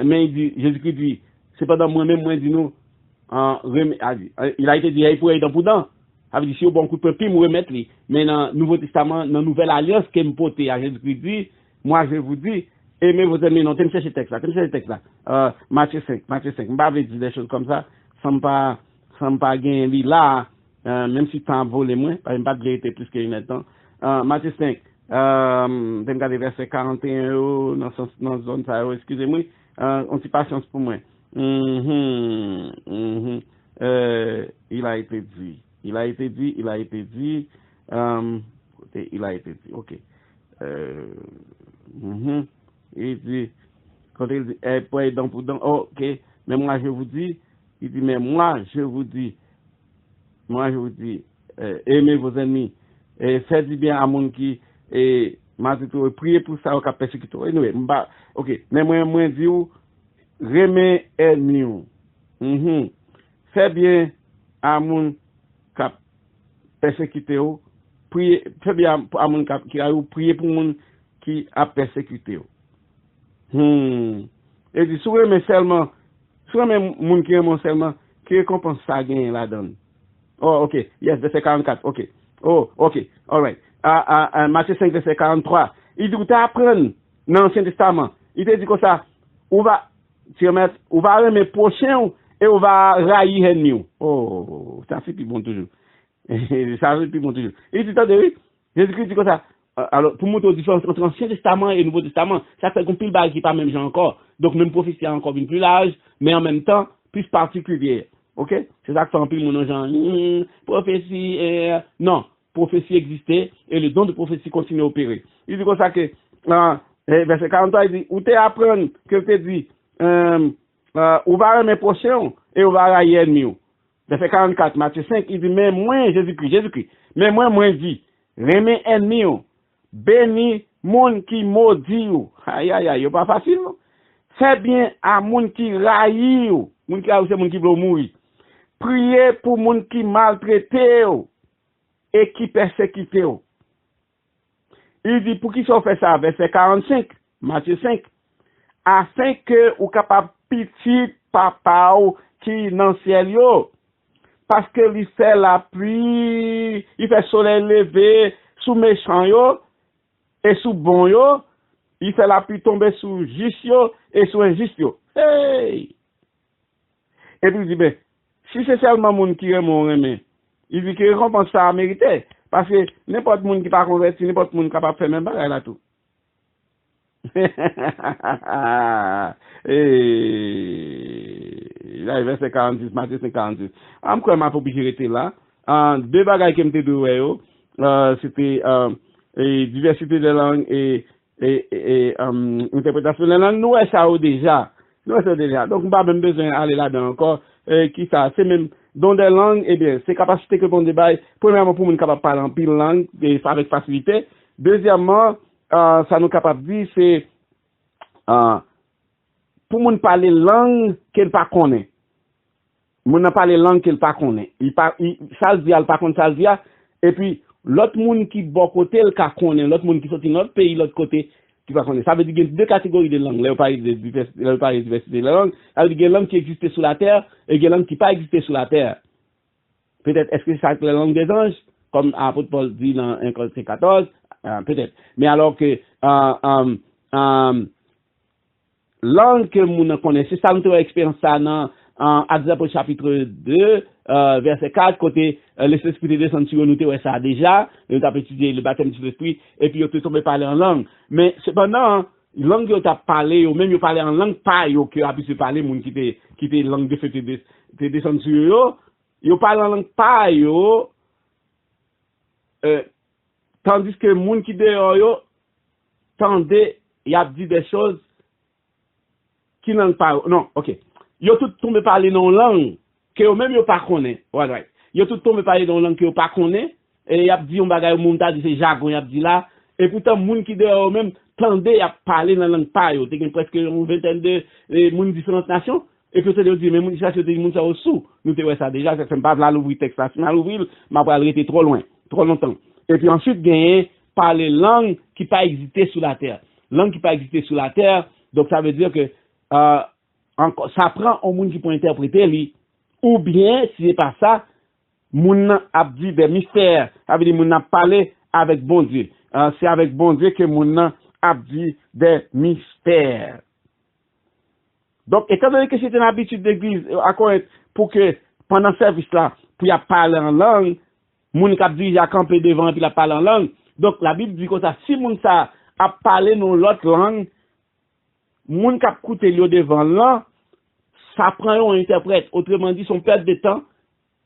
Mais il dit, Jésus-Christ dit, c'est pas dans moi-même, moi, dit nous, il a été dit, il faut être dans prudent. Ça veut dire, si on a bon coup de poing, puis on remet l'île. Mais dans le Nouveau Testament, dans la Nouvelle Alliance, qui me porte à Jésus-Christ dit, moi, je vous dis, aimez vos ennemis. Non, tu me cherches le texte là, Matthieu 5. Je ne vais pas dire des choses comme ça, sans pas gagner là, même si tu en voles moins, pas de vérité plus que une temps. Matthieu 5, je vais regarder verset 41, dans la zone, excusez-moi, on dit patience pour moi. Il a été dit, ok. Il dit, quand il dit, pour être dans, ok, mais moi je vous dis, il dit, mais moi je vous dis, aimez vos ennemis, et faites du bien à mon qui, et priez pour ça, au cas persécuté. Anyway, ok, mais moi dis, remets ennemis. Faites bien à mon cap persécuté, priez, faites bien à mon cap qui a eu, priez pour mon qui a persécuté. Et dit, souvent, mais seulement, moun qui aime seulement, qui récompense ça gagne la donne. Oh, ok. Yes, verset 44. Ok. Oh, ok. All right. Matthieu 5, verset 43. Il dit, vous t'apprendre dans l'Ancien Testament. Il te dit comme ça, on va aimer prochain et on va railler ennemi. Oh, ça fait plus bon toujours. Ça fait plus bon toujours. Il dit, attendez, Jésus-Christ dit comme ça. Alors, pour montrer la différence entre l'Ancien Testament et le Nouveau Testament, ça fait qu'on pile bail qui pas même genre encore. Donc, même prophétie encore une plus large, mais en même temps, plus particulière. Ok? C'est ça que fait un pile mon genre, prophétie, non, prophétie existait et le don de prophétie continue à opérer. Il dit comme ça que, verset 43, il dit, ou t'es apprendre que te dit, on va aimer prochain et on va railler ennemi. Verset 44, Matthieu 5, il dit, mais moi, Jésus-Christ, mais moi dit, remets ennemi, béni moun qui maudit ou. Aïe, aïe, aïe, pas facile, non? Fais bien à moun qui raille ou. Moun qui raille, c'est moun qui veut mourir. Priez pour moun qui maltraité ou. Et qui persécuté ou. Il dit, pour qui ça fait ça? Verset 45, Matthieu 5. Afin que ou capable petit papa ou qui dans ciel yo. Parce que il fait la pluie, il fait soleil levé sous méchant yo. Et sous bon yo, il fait la pluie tomber sous juste yo et sous injuste yo. Hey! Et puis il dit, ben, si c'est seulement moun qui aime, il dit que récompense ça a mérité. Parce que n'importe moun qui pas converti, n'importe moun capable de faire même bagay là tout. Là, verset 46, Matthieu 46. Je crois que ma publicité là. Deux bagages qui me dit c'était diversité de langues et interprétation de langue. Nous, ça déjà. Donc, on n'a pas même besoin d'aller là-dedans encore. Qui ça? C'est même dans des langues, eh bien, c'est capacité que bon débat. Premièrement, pour nous capable de parler en pile langue, et avec facilité. Deuxièmement, ça nous capable de dire, c'est pour nous parler langue qu'elle pas connaît. Nous n'a parler langue qu'elle pas connaît. Ça le dit, elle pas connaît ça le dit. Et puis, l'autre monde qui bon côté, elle connaît. L'autre monde qui sorti dans notre pays, l'autre côté, qui pas connaît. Ça veut dire qu'il y a deux catégories de langues. Là, on parle de diversité de langues. Ça veut dire qu'il y a une langue qui existe sur la terre et il y a une langue qui pas existé sur la terre. Peut-être, est-ce que c'est la langue des anges? Comme l'apôtre Paul dit dans 1 Corinthiens 14, peut-être. Mais alors que, langue que nous connaissons, c'est ça, nous avons expérience ça dans Actes des Apôtres chapitre 2, verset 4, côté l'Esprit descend sur nous, nous ça déjà, nous avons étudié le baptême de l'Esprit, et puis nous avons tombé parler en langue. Mais cependant, langue que tu as parlé, ou même tu parlé en langue pas, que a pu se parler, moun qui était langue de feu, te descend sur eux, ils parlent en langue pas, tandis que moun qui dehors, yo, tendez, y a dit des choses qui n'ont pas, non, ok. Yo tout tombé parler non langue, que eux même yo pas connaît. Right. yo tout tombé parler dans langue que pas connaît et y a dit on bagaille moun ta dit c'est jargon y a dit là et pourtant moun qui dehors même tendait à parler dans langue pa yo, t'es presque une vingtaine de moun différentes nations et que c'est de dire mais moun ça c'est moun ça au sous nous te ouais ça déjà ça pas là l'ouvrir texte là sinon l'ouvrir m'a pas arrêté trop loin trop longtemps et puis ensuite gagner parler langue qui pas exister sur la terre langue qui pas exister sur la terre donc ça veut dire que ça prend un monde qui peut interpréter lui ou bien si c'est pas ça moun a dit des mystères ça veut dire moun a parlé avec bon Dieu c'est avec bon Dieu que moun a dit des mystères. Donc étant donné que c'est une habitude d'église à connaître pour que pendant ce service là pour y parler en langue moun qui dit a camper devant puis la parler en langue donc la Bible dit comme ça si moun ça a parlé dans l'autre langue moun qui écouter lui devant là ça prend un interprète autrement dit son perte de temps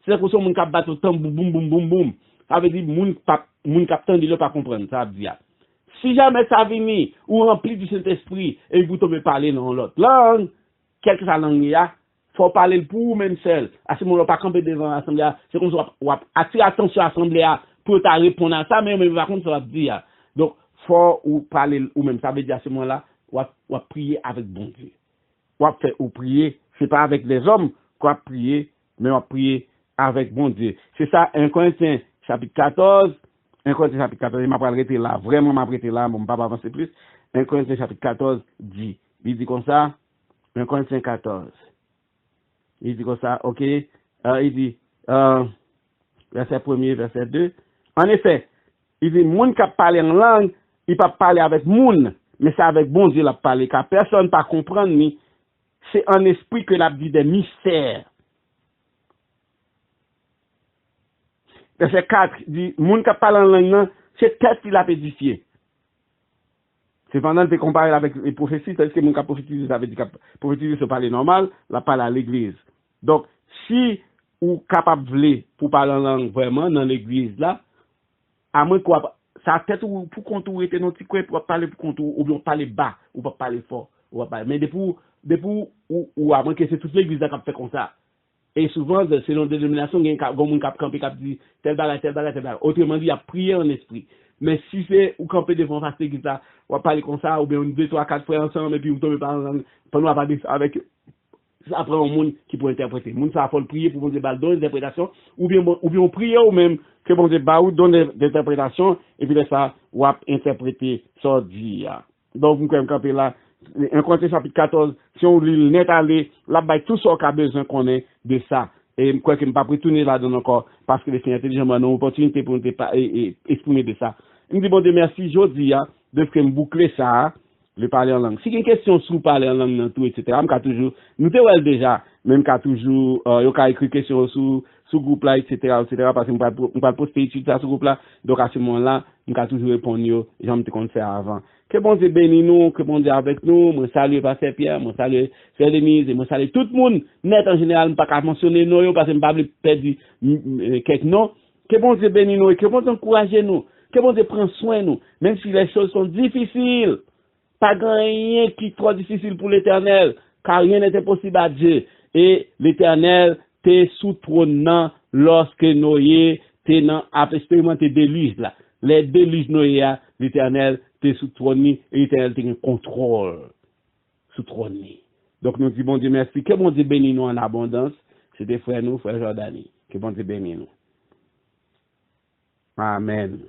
c'est que son moun qui battre temps boum boum boum boum ça veut dire moun qui attend de pas comprendre ça veut dire si jamais ça vient ou rempli du Saint-Esprit et vous tombez parler dans l'autre langue quelle que soit la langue là faut parler pour vous même seul à ce moment là pas camper devant l'assemblée c'est comme ça ou attirer attention à l'assemblée pour ta répondre à ça mais par contre ça va dire donc faut ou parler ou même ça veut dire à ce moment là ou prier avec bon Dieu ou faire ou prier c'est pas avec les hommes qu'on prier mais on prier avec bon Dieu c'est ça 1 Corinthiens chapitre 14 1 Corinthiens chapitre 14 il m'a pas arrêté là vraiment m'a arrêté là bon pas avancer plus 1 Corinthiens chapitre 14 il dit comme ça 1 Corinthiens 14 il dit comme ça OK il dit verset 1er verset 2 en effet il dit moun qui parle en langue il pas parler avec moun mais c'est avec bon Dieu la parler car personne pas comprendre ni c'est en esprit que l'a dit des mystères. Verset 4 dit moun qui parle en langue c'est tête qui l'a édifié. C'est pendant que comparé avec les prophéties, c'est-à-dire que moun qui prophétise ça veut dire que prophétiser c'est parler normal, la parle à l'église. Donc si ou capable pour parler en langue vraiment dans l'église là à moins quoi ça tête ou pour contour était non petit coin pour parler pour contour ou bien parler bas ou pas parler fort ou pas mais depuis ou à moins que c'est toute l'église qui fait comme ça et souvent selon dénomination il y a monde qui camper qui dit tel bagarre autrement dit il y a prié en esprit mais si c'est ou camper devant face l'église là ou parler comme ça ou bien 2 3 4 frères ensemble et puis vous tombez par pendant parler avec ça prend un monde qui peut interpréter monde ça faut prier pour Dieu donner des interprétations ou bien on prier ou même que bon Dieu ba ou donne des interprétations et puis ça ou interpréter ça dit donc vous quand camper là 1 Corinthiens chapitre 14 si on lit net aller là bas tout ce qu'on a besoin qu'on ait de ça et je crois que ne pas retourner là-dedans encore parce que les Seigneur intelligent m'a une opportunité pour exprimer de ça me dit bon Dieu merci jodi de faire boucler ça le parler en langue si il y a une question sur parler en langue dans tout etc m'ka toujours nous te wel déjà même qu'a toujours yo ka écrit question sur groupe là etc parce que on pas poster étude ça sur groupe là donc à ce moment là m'ka toujours répondre yo j'aime te faire avant que bon Dieu bénisse nous que bon Dieu avec nous moi salue pasteur Pierre moi salue frère Denise et moi salue tout le monde net en général pas qu'à mentionner nous parce que me pas perdre quelques noms que bon Dieu bénisse nous et que bon Dieu encourage nous que bon Dieu prend soin nous même si les choses sont difficiles pas rien qui est trop difficile pour l'Éternel, car rien n'est impossible à Dieu. Et l'Éternel t'est sous trône lorsque Noé t'est a expérimenté déluge là. Les déluges Noé, l'Éternel t'est sous trône et l'Éternel t'est en contrôle sous trône. Donc nous disons bon Dieu merci, que bon Dieu bénisse nous en abondance. C'est des frères nous, frère Jordani. Que bon Dieu bénisse nous. Amen.